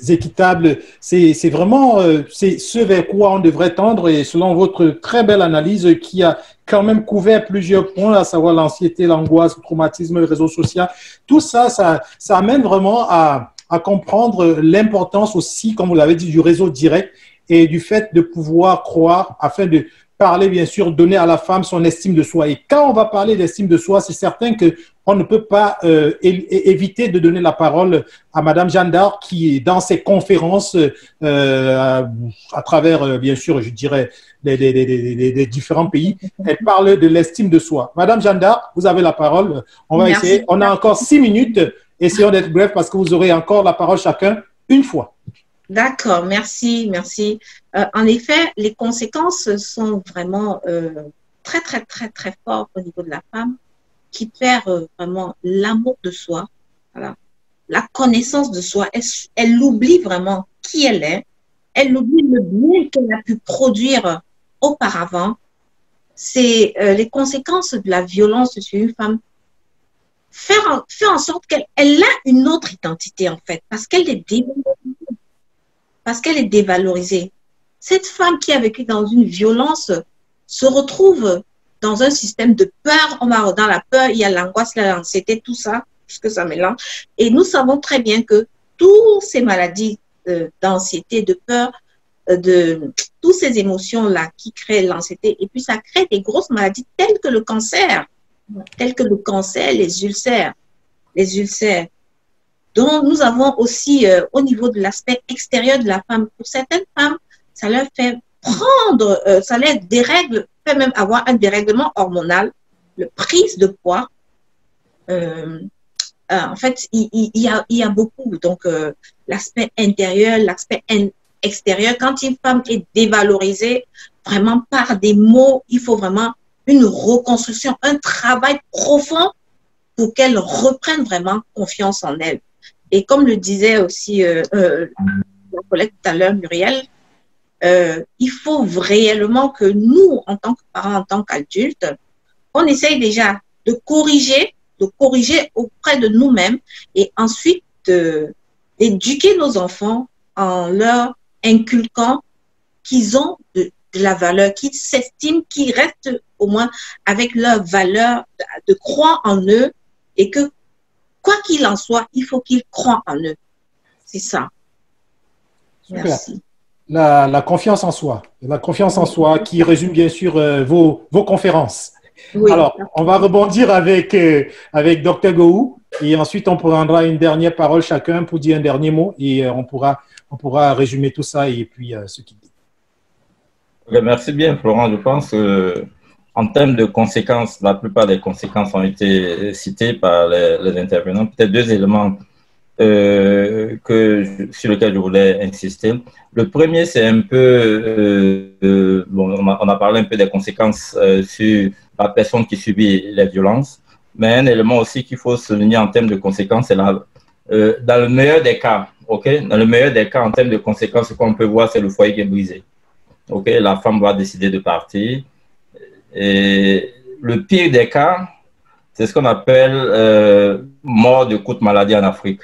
Speaker 1: équitable, c'est vraiment c'est ce vers quoi on devrait tendre. Et selon votre très belle analyse qui a quand même couvert plusieurs points, à savoir l'anxiété, l'angoisse, le traumatisme, le réseau social, tout ça, ça amène vraiment à comprendre l'importance aussi, comme vous l'avez dit, du réseau direct et du fait de pouvoir croire afin de parler, bien sûr, donner à la femme son estime de soi. Et quand on va parler d'estime de soi, c'est certain qu'on ne peut pas éviter de donner la parole à Madame Jeanne d'Arc qui, dans ses conférences, à travers, bien sûr, je dirais, les différents pays, elle parle de l'estime de soi. Madame Jeanne d'Arc, vous avez la parole. On va essayer. On a encore 6 minutes. Essayons d'être bref parce que vous aurez encore la parole chacun une fois.
Speaker 4: D'accord, merci, merci. En effet, les conséquences sont vraiment très, très, très, très fortes au niveau de la femme qui perd vraiment l'amour de soi, voilà, la connaissance de soi. Elle oublie vraiment qui elle est. Elle oublie le bien qu'elle a pu produire auparavant. C'est les conséquences de la violence sur une femme faire en sorte qu'elle a une autre identité, en fait, parce qu'elle est dévalorisée. Cette femme qui a vécu dans une violence se retrouve dans un système de peur. On va dans la peur, il y a l'angoisse, l'anxiété, tout ça, puisque ça mélange. Et nous savons très bien que toutes ces maladies d'anxiété, de peur, toutes ces émotions-là qui créent l'anxiété, et puis ça crée des grosses maladies telles que le cancer, les ulcères. Donc, nous avons aussi, au niveau de l'aspect extérieur de la femme, pour certaines femmes, ça leur fait prendre, ça leur dérègle, peut même avoir un dérèglement hormonal, le prise de poids. En fait, il y a beaucoup. Donc, l'aspect intérieur, l'aspect extérieur, quand une femme est dévalorisée, vraiment par des mots, il faut vraiment une reconstruction, un travail profond pour qu'elle reprenne vraiment confiance en elle. Et comme le disait aussi mon collègue tout à l'heure, Muriel, il faut réellement que nous, en tant que parents, en tant qu'adultes, on essaye déjà de corriger auprès de nous-mêmes et ensuite d'éduquer nos enfants en leur inculquant qu'ils ont de la valeur, qu'ils s'estiment, qu'ils restent au moins avec leur valeur, de croire en eux et que quoi qu'il en soit, il faut qu'ils croient en eux. C'est ça.
Speaker 1: Super.
Speaker 4: Merci.
Speaker 1: La confiance en soi. La confiance en soi qui résume bien sûr vos conférences.
Speaker 4: Oui.
Speaker 1: Alors, on va rebondir avec Dr Gou et ensuite on prendra une dernière parole chacun pour dire un dernier mot et on pourra résumer tout ça et puis ce qu'il dit.
Speaker 5: Okay, merci bien, Florent. Je pense qu'en termes de conséquences, la plupart des conséquences ont été citées par les intervenants. Peut-être deux éléments sur lesquels je voulais insister. Le premier, c'est un peu, on a parlé un peu des conséquences sur la personne qui subit les violences, mais un élément aussi qu'il faut souligner en termes de conséquences, c'est dans le meilleur des cas, dans le meilleur des cas, en termes de conséquences, ce qu'on peut voir, c'est le foyer qui est brisé. La femme va décider de partir. Et le pire des cas, c'est ce qu'on appelle mort de courte maladie en Afrique.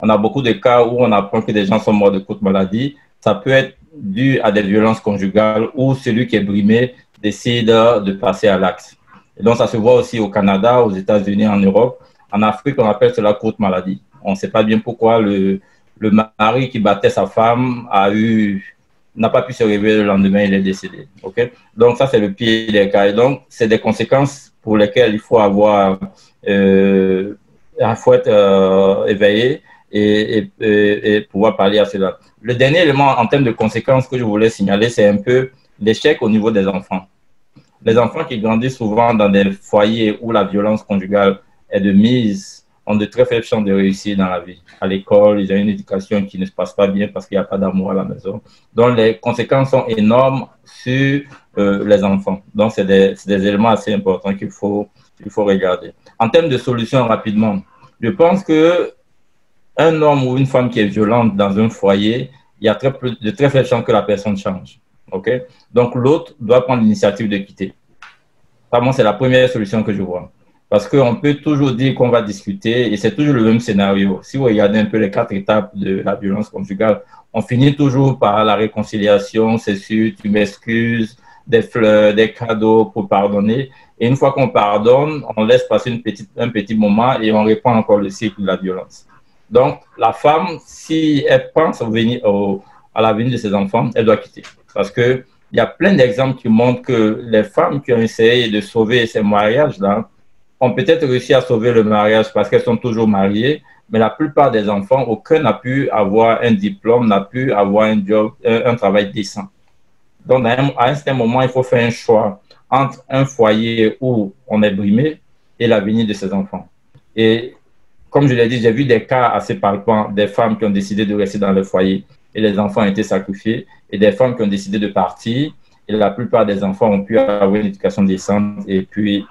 Speaker 5: On a beaucoup de cas où on apprend que des gens sont morts de courte maladie. Ça peut être dû à des violences conjugales où celui qui est brimé décide de passer à l'acte. Et donc, ça se voit aussi au Canada, aux États-Unis, en Europe. En Afrique, on appelle cela courte maladie. On ne sait pas bien pourquoi le mari qui battait sa femme n'a pas pu se réveiller le lendemain, il est décédé. Donc, ça, c'est le pire des cas. Et donc, c'est des conséquences pour lesquelles il faut être éveillé et pouvoir parler à cela. Le dernier élément en termes de conséquences que je voulais signaler, c'est un peu l'échec au niveau des enfants. Les enfants qui grandissent souvent dans des foyers où la violence conjugale est de mise ont de très faibles chances de réussir dans la vie. À l'école, ils ont une éducation qui ne se passe pas bien parce qu'il n'y a pas d'amour à la maison. Donc, les conséquences sont énormes sur les enfants. Donc, c'est des éléments assez importants qu'il faut regarder. En termes de solutions, rapidement, je pense que un homme ou une femme qui est violente dans un foyer, il y a de très faibles chances que la personne change. Donc, l'autre doit prendre l'initiative de quitter. Vraiment, c'est la première solution que je vois. Parce qu'on peut toujours dire qu'on va discuter et c'est toujours le même scénario. Si vous regardez un peu les 4 étapes de la violence conjugale, on finit toujours par la réconciliation, c'est sûr, tu m'excuses, des fleurs, des cadeaux pour pardonner. Et une fois qu'on pardonne, on laisse passer un petit moment et on reprend encore le cycle de la violence. Donc, la femme, si elle pense à l'avenir de ses enfants, elle doit quitter. Parce qu'il y a plein d'exemples qui montrent que les femmes qui ont essayé de sauver ces mariages-là ont peut-être réussi à sauver le mariage parce qu'elles sont toujours mariées, mais la plupart des enfants, aucun n'a pu avoir un diplôme, n'a pu avoir un job, un travail décent. Donc, à un certain moment, il faut faire un choix entre un foyer où on est brimé et l'avenir de ses enfants. Et comme je l'ai dit, j'ai vu des cas assez palpants, des femmes qui ont décidé de rester dans le foyer et les enfants ont été sacrifiés, et des femmes qui ont décidé de partir et la plupart des enfants ont pu avoir une éducation décente et puis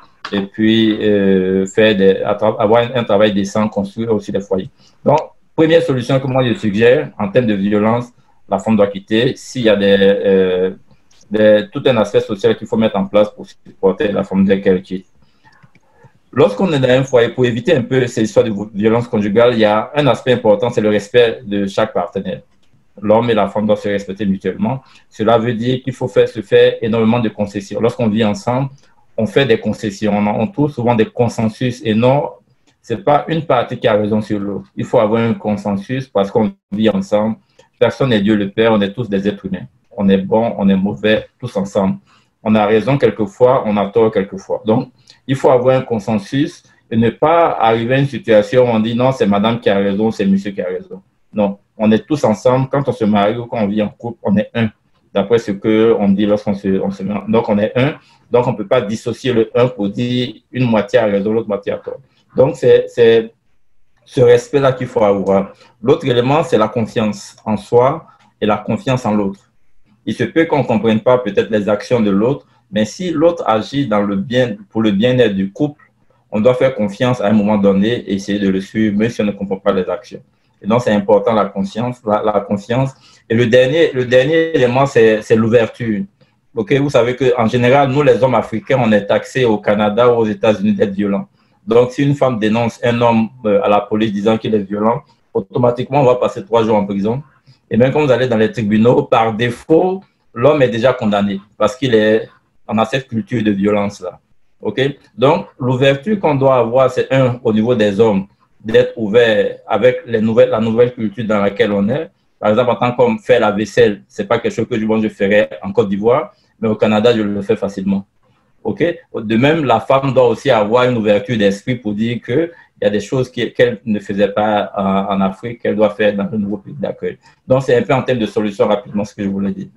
Speaker 5: avoir un travail décent, construire aussi des foyers. Donc, première solution que moi je suggère en termes de violence, la femme doit quitter. S'il y a tout un aspect social qu'il faut mettre en place pour supporter la femme dès qu'elle quitte. Lorsqu'on est dans un foyer, pour éviter un peu ces histoires de violence conjugale, il y a un aspect important, c'est le respect de chaque partenaire. L'homme et la femme doivent se respecter mutuellement. Cela veut dire qu'il faut se faire énormément de concessions. Lorsqu'on vit ensemble, on fait des concessions. On trouve souvent des consensus et non, ce n'est pas une partie qui a raison sur l'autre. Il faut avoir un consensus parce qu'on vit ensemble. Personne n'est Dieu le Père, on est tous des êtres humains. On est bon, on est mauvais, tous ensemble. On a raison quelquefois, on a tort quelquefois. Donc, il faut avoir un consensus et ne pas arriver à une situation où on dit non, c'est madame qui a raison, c'est monsieur qui a raison. Non, on est tous ensemble. Quand on se marie ou quand on vit en couple, on est un. D'après ce qu'on dit lorsqu'on se marie. Donc, on est un. Donc, on ne peut pas dissocier le un pour dire une moitié a raison, l'autre moitié a tort. Donc, c'est ce respect-là qu'il faut avoir. L'autre élément, c'est la confiance en soi et la confiance en l'autre. Il se peut qu'on ne comprenne pas peut-être les actions de l'autre, mais si l'autre agit pour le bien-être du couple, on doit faire confiance à un moment donné et essayer de le suivre, même si on ne comprend pas les actions. Et donc, c'est important, la confiance. Et le dernier élément, c'est l'ouverture. Okay? Vous savez qu'en général, nous, les hommes africains, on est taxés au Canada ou aux États-Unis d'être violents. Donc, si une femme dénonce un homme à la police disant qu'il est violent, automatiquement, on va passer 3 jours en prison. Et même quand vous allez dans les tribunaux, par défaut, l'homme est déjà condamné parce on a cette culture de violence-là. Okay? Donc, l'ouverture qu'on doit avoir, c'est au niveau des hommes, d'être ouvert avec la nouvelle culture dans laquelle on est. Par exemple, en tant qu'homme, faire la vaisselle, ce n'est pas quelque chose que je ferais en Côte d'Ivoire, mais au Canada, je le fais facilement. Okay? De même, la femme doit aussi avoir une ouverture d'esprit pour dire qu'il y a des choses qu'elle ne faisait pas en Afrique, qu'elle doit faire dans le nouveau pays d'accueil. Donc, c'est un peu en termes de solution rapidement ce que je voulais dire.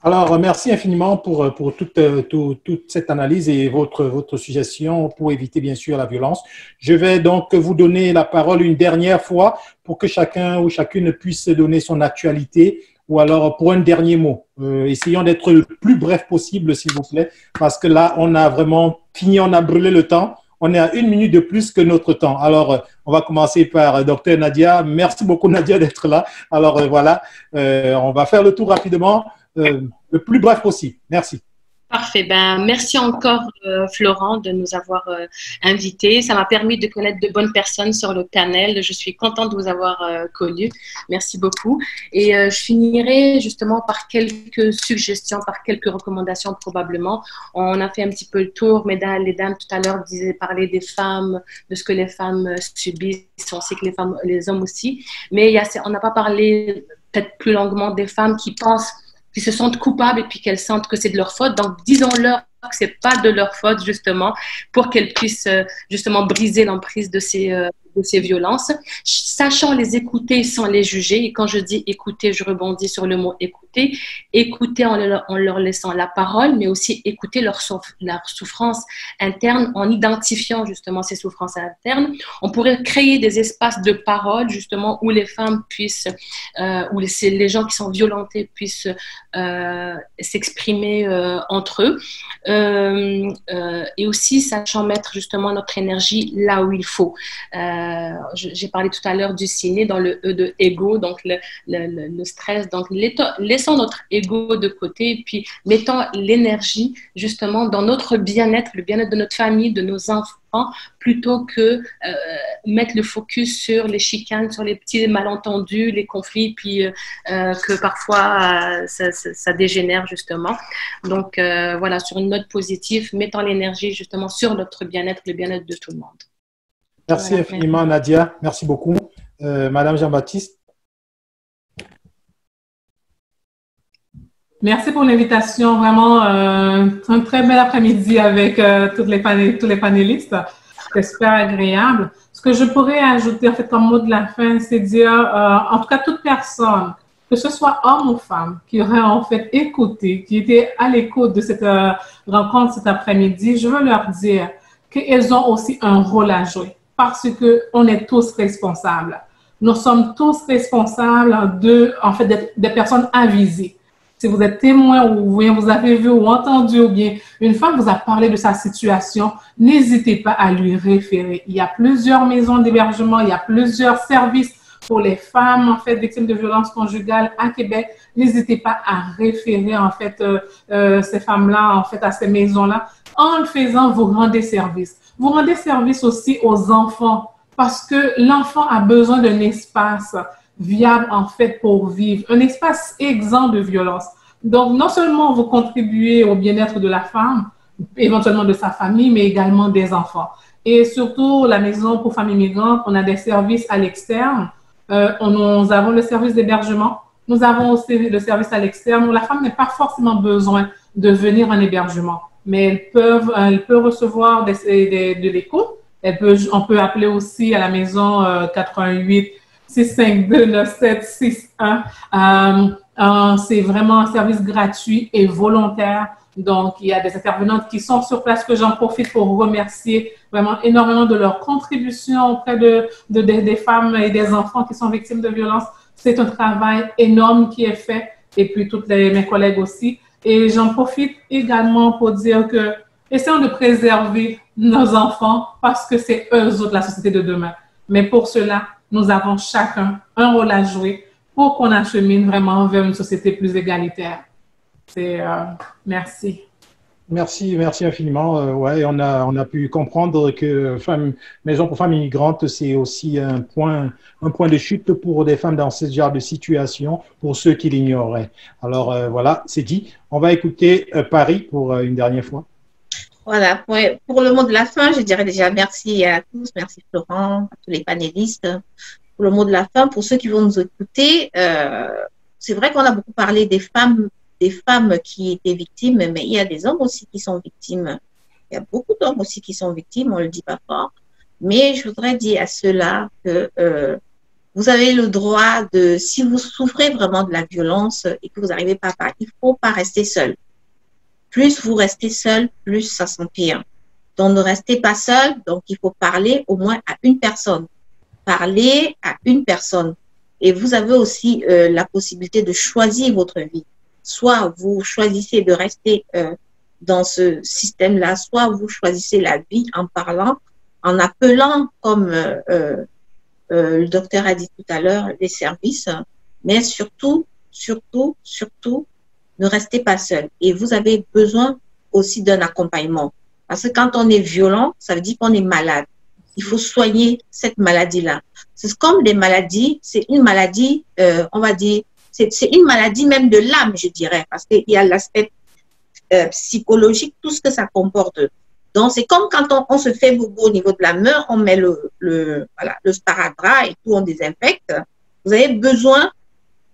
Speaker 1: Alors, merci infiniment pour toute cette analyse et votre suggestion pour éviter, bien sûr, la violence. Je vais donc vous donner la parole une dernière fois pour que chacun ou chacune puisse donner son actualité ou alors pour un dernier mot. Essayons d'être le plus bref possible, s'il vous plaît, parce que là, on a vraiment fini, on a brûlé le temps. On est à 1 minute de plus que notre temps. Alors, on va commencer par Dr Nadia. Merci beaucoup, Nadia, d'être là. Alors, voilà, on va faire le tour rapidement. Le plus bref possible. Merci.
Speaker 2: Parfait. Merci encore, Florent, de nous avoir invités. Ça m'a permis de connaître de bonnes personnes sur le panel. Je suis contente de vous avoir connus. Merci beaucoup. Et je finirai justement par quelques suggestions, par quelques recommandations probablement. On a fait un petit peu le tour. Les dames tout à l'heure parlaient des femmes, de ce que les femmes subissent. On sait que les hommes aussi. Mais on n'a pas parlé peut-être plus longuement des femmes qui se sentent coupables et puis qu'elles sentent que c'est de leur faute. Donc, disons-leur que c'est pas de leur faute, justement, pour qu'elles puissent, justement, briser l'emprise de ces violences, sachant les écouter sans les juger. Et quand je dis écouter, je rebondis sur le mot écouter. Écouter en leur laissant la parole, mais aussi écouter leur souffrance interne en identifiant, justement, ces souffrances internes. On pourrait créer des espaces de parole, justement, où les femmes puissent, où les gens qui sont violentés puissent s'exprimer entre eux. Et aussi, sachant mettre, justement, notre énergie là où il faut. J'ai parlé tout à l'heure du ciné dans le E de ego, donc le stress. Donc, laissons notre ego de côté, puis mettons l'énergie justement dans notre bien-être, le bien-être de notre famille, de nos enfants, plutôt que mettre le focus sur les chicanes, sur les petits malentendus, les conflits, puis que parfois ça dégénère justement. Donc, voilà, sur une note positive, mettons l'énergie justement sur notre bien-être, le bien-être de tout le monde.
Speaker 1: Merci infiniment, Nadia. Merci beaucoup. Madame Jean-Baptiste.
Speaker 3: Merci pour l'invitation. Vraiment, un très bel après-midi avec tous les panélistes. C'était super agréable. Ce que je pourrais ajouter, en fait, comme mot de la fin, c'est dire, en tout cas, toute personne, que ce soit homme ou femme, qui aurait en fait écouté, qui était à l'écoute de cette rencontre cet après-midi, je veux leur dire qu'elles ont aussi un rôle à jouer. Parce qu'on est tous responsables. Nous sommes tous responsables en fait, d'être des personnes avisées. Si vous êtes témoin ou bien vous avez vu ou entendu ou bien une femme vous a parlé de sa situation, n'hésitez pas à lui référer. Il y a plusieurs maisons d'hébergement, il y a plusieurs services pour les femmes, en fait, victimes de violences conjugales à Québec. N'hésitez pas à référer, en fait, ces femmes-là, en fait, à ces maisons-là. En le faisant, vous rendez service. Vous rendez service aussi aux enfants parce que l'enfant a besoin d'un espace viable, en fait, pour vivre, un espace exempt de violence. Donc, non seulement vous contribuez au bien-être de la femme, éventuellement de sa famille, mais également des enfants. Et surtout, la Maison pour femmes immigrantes, on a des services à l'externe. Nous avons le service d'hébergement. Nous avons aussi le service à l'externe où la femme n'a pas forcément besoin de venir en hébergement, mais elle peut recevoir de l'écoute. On peut appeler aussi à la maison 88 652 9761. C'est vraiment un service gratuit et volontaire. Donc, il y a des intervenantes qui sont sur place que j'en profite pour remercier vraiment énormément de leur contribution auprès des femmes et des enfants qui sont victimes de violences. C'est un travail énorme qui est fait et puis toutes mes collègues aussi. Et j'en profite également pour dire que essayons de préserver nos enfants parce que c'est eux autres la société de demain. Mais pour cela, nous avons chacun un rôle à jouer pour qu'on achemine vraiment vers une société plus égalitaire. Merci.
Speaker 1: Merci infiniment. Ouais, on a pu comprendre que Maison pour femmes immigrantes, c'est aussi un point de chute pour des femmes dans ce genre de situation, pour ceux qui l'ignoraient. Alors voilà, c'est dit. On va écouter Paris pour une dernière fois.
Speaker 4: Voilà, pour le mot de la fin, je dirais déjà merci à tous, merci Florent, à tous les panélistes. Pour le mot de la fin, pour ceux qui vont nous écouter, c'est vrai qu'on a beaucoup parlé des femmes qui étaient victimes, mais il y a des hommes aussi qui sont victimes. Il y a beaucoup d'hommes aussi qui sont victimes, on ne le dit pas fort. Mais je voudrais dire à ceux-là que vous avez le droit de, si vous souffrez vraiment de la violence et que vous n'arrivez pas à parler, il ne faut pas rester seul. Plus vous restez seul, plus ça s'empire. Donc, ne restez pas seul, donc il faut parler au moins à une personne. Parler à une personne. Et vous avez aussi la possibilité de choisir votre vie. Soit vous choisissez de rester dans ce système-là, soit vous choisissez la vie en parlant, en appelant, comme le docteur a dit tout à l'heure, les services, mais surtout, ne restez pas seul. Et vous avez besoin aussi d'un accompagnement. Parce que quand on est violent, ça veut dire qu'on est malade. Il faut soigner cette maladie-là. C'est comme des maladies, c'est une maladie, on va dire, c'est une maladie même de l'âme, je dirais, parce qu'il y a l'aspect psychologique, tout ce que ça comporte. Donc, c'est comme quand on se fait bobo au niveau de la main, on met le sparadrap et tout, on désinfecte. Vous avez besoin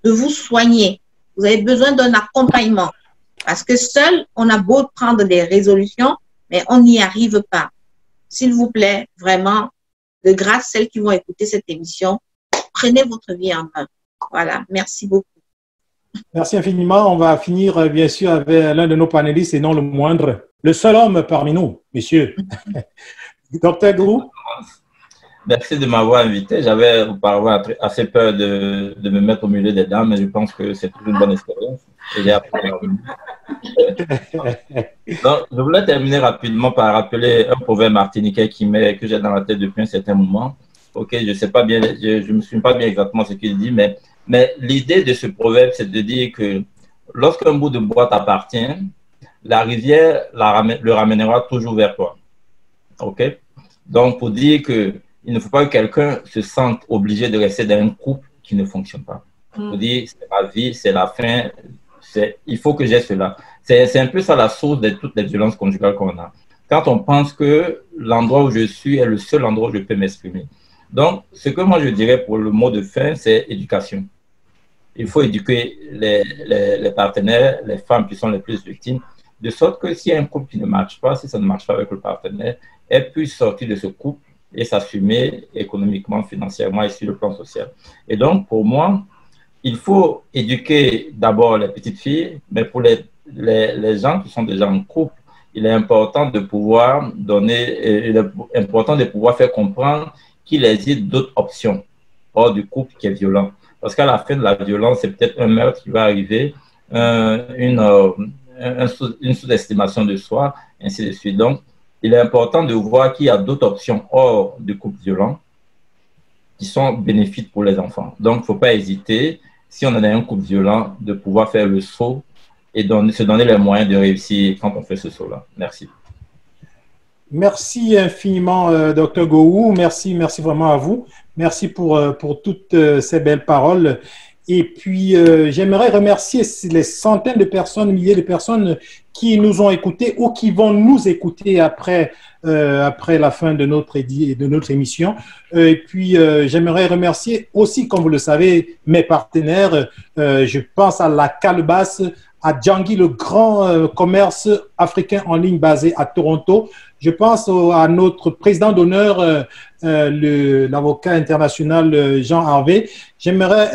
Speaker 4: de vous soigner. Vous avez besoin d'un accompagnement. Parce que seul, on a beau prendre des résolutions, mais on n'y arrive pas. S'il vous plaît, vraiment, de grâce, celles qui vont écouter cette émission, prenez votre vie en main. Voilà, merci beaucoup.
Speaker 1: Merci infiniment. On va finir, bien sûr, avec l'un de nos panélistes et non le moindre, le seul homme parmi nous, messieurs. Docteur Gourou.
Speaker 5: Merci de m'avoir invité. J'avais auparavant assez peur de me mettre au milieu des dames, mais je pense que c'est toujours une bonne expérience. Et j'ai appris. Donc, je voulais terminer rapidement par rappeler un proverbe martiniquais que j'ai dans la tête depuis un certain moment. Ok, je sais pas bien, je me souviens pas bien exactement ce qu'il dit, mais l'idée de ce proverbe, c'est de dire que lorsqu'un bout de bois t'appartient, la rivière le ramènera toujours vers toi. Ok? Donc, pour dire que il ne faut pas que quelqu'un se sente obligé de rester dans un couple qui ne fonctionne pas. Pour dire, c'est ma vie, c'est la fin, il faut que j'ai cela. C'est un peu ça la source de toutes les violences conjugales qu'on a. Quand on pense que l'endroit où je suis est le seul endroit où je peux m'exprimer. Donc, ce que moi je dirais pour le mot de fin, c'est éducation. Il faut éduquer les partenaires, les femmes qui sont les plus victimes, de sorte que s'il y a un couple qui ne marche pas, si ça ne marche pas avec le partenaire, elles puissent sortir de ce couple et s'assumer économiquement, financièrement et sur le plan social. Et donc, pour moi, il faut éduquer d'abord les petites filles, mais pour les gens qui sont déjà en couple, il est important de pouvoir faire comprendre qu'il existe d'autres options hors du couple qui est violent. Parce qu'à la fin de la violence, c'est peut-être un meurtre qui va arriver, une sous-estimation de soi, ainsi de suite. Donc, il est important de voir qu'il y a d'autres options hors du couple violent qui sont bénéfiques pour les enfants. Donc, il ne faut pas hésiter, si on est dans un couple violent, de pouvoir faire le saut et se donner les moyens de réussir quand on fait ce saut-là. Merci.
Speaker 1: Merci infiniment, Dr Gowou. Merci vraiment à vous. Merci pour toutes ces belles paroles. Et puis, j'aimerais remercier les centaines de personnes, milliers de personnes qui nous ont écoutés ou qui vont nous écouter après la fin de notre émission. Et puis, j'aimerais remercier aussi, comme vous le savez, mes partenaires. Je pense à la Calebasse, à Djangui, le grand commerce africain en ligne basé à Toronto. Je pense à notre président d'honneur, l'avocat international Jean Harvey. J'aimerais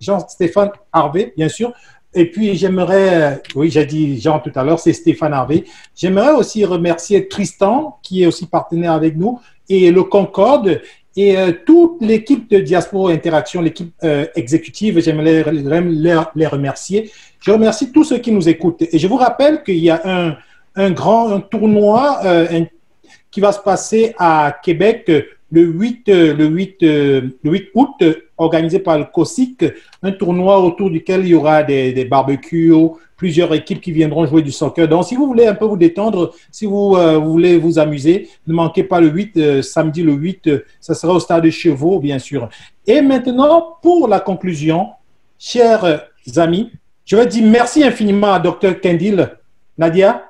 Speaker 1: Jean-Stéphane Harvey, bien sûr. Et puis, j'aimerais, oui, j'ai dit Jean tout à l'heure, c'est Stéphane Harvey. J'aimerais aussi remercier Tristan, qui est aussi partenaire avec nous, et le Concorde, et toute l'équipe de Diaspora Interaction, l'équipe exécutive. J'aimerais les remercier. Je remercie tous ceux qui nous écoutent. Et je vous rappelle qu'il y a un tournoi qui va se passer à Québec le 8 août, organisé par le COSIC, un tournoi autour duquel il y aura des barbecues, plusieurs équipes qui viendront jouer du soccer. Donc, si vous voulez un peu vous détendre, si vous voulez vous amuser, ne manquez pas le 8, samedi le 8, ça sera au stade de Chevaux, bien sûr. Et maintenant, pour la conclusion, chers amis, je vais dire merci infiniment à Dr Kendil. Nadia,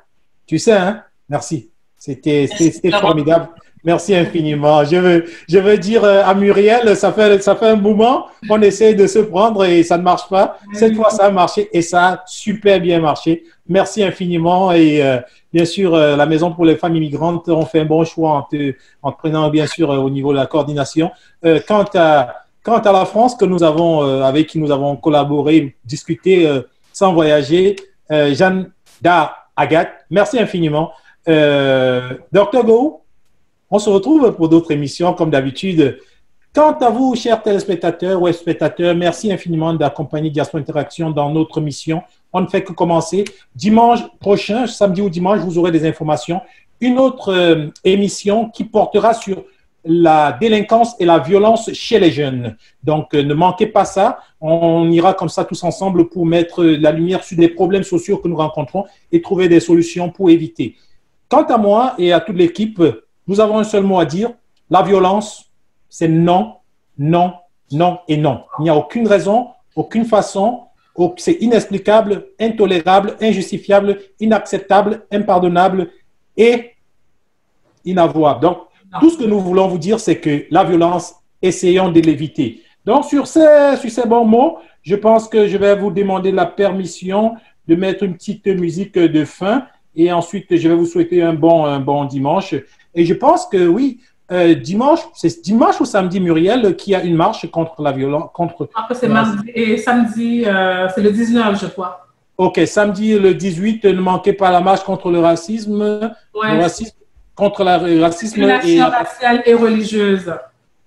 Speaker 1: tu sais, hein? Merci. C'était formidable. Merci infiniment. Je veux dire à Muriel, ça fait un moment qu'on essaie de se prendre et ça ne marche pas. Cette fois, ça a marché et ça a super bien marché. Merci infiniment. Et bien sûr, la Maison pour les femmes immigrantes ont fait un bon choix en prenant bien sûr au niveau de la coordination. Quant à la France avec qui nous avons collaboré, discuté sans voyager, Jeanne Agathe, merci infiniment. Dr Go, on se retrouve pour d'autres émissions comme d'habitude. Quant à vous, chers téléspectateurs ou spectateurs, merci infiniment d'accompagner Diaspora Interaction dans notre mission. On ne fait que commencer. Dimanche prochain, samedi ou dimanche, vous aurez des informations. Une autre émission qui portera sur la délinquance et la violence chez les jeunes. Donc, ne manquez pas ça. On ira comme ça tous ensemble pour mettre la lumière sur des problèmes sociaux que nous rencontrons et trouver des solutions pour éviter. Quant à moi et à toute l'équipe, nous avons un seul mot à dire. La violence, c'est non, non, non et non. Il n'y a aucune raison, aucune façon. C'est inexplicable, intolérable, injustifiable, inacceptable, impardonnable et inavouable. Donc, tout ce que nous voulons vous dire, c'est que la violence, essayons de l'éviter. Donc, sur ces bons mots, je pense que je vais vous demander la permission de mettre une petite musique de fin et ensuite, je vais vous souhaiter un bon dimanche. Et je pense que oui, dimanche, c'est dimanche ou samedi, Muriel, qui a une marche contre la violence.
Speaker 3: C'est mardi et samedi, c'est le 19, je crois.
Speaker 1: OK, samedi le 18, ne manquez pas la marche contre le racisme.
Speaker 3: Ouais.
Speaker 1: Le racisme contre le racisme
Speaker 3: raciale et religieuse.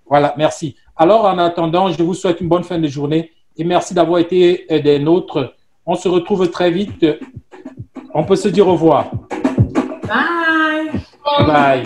Speaker 1: Voilà, merci. Alors, en attendant, je vous souhaite une bonne fin de journée et merci d'avoir été des nôtres. On se retrouve très vite. On peut se dire au revoir.
Speaker 3: Bye.
Speaker 1: Bye.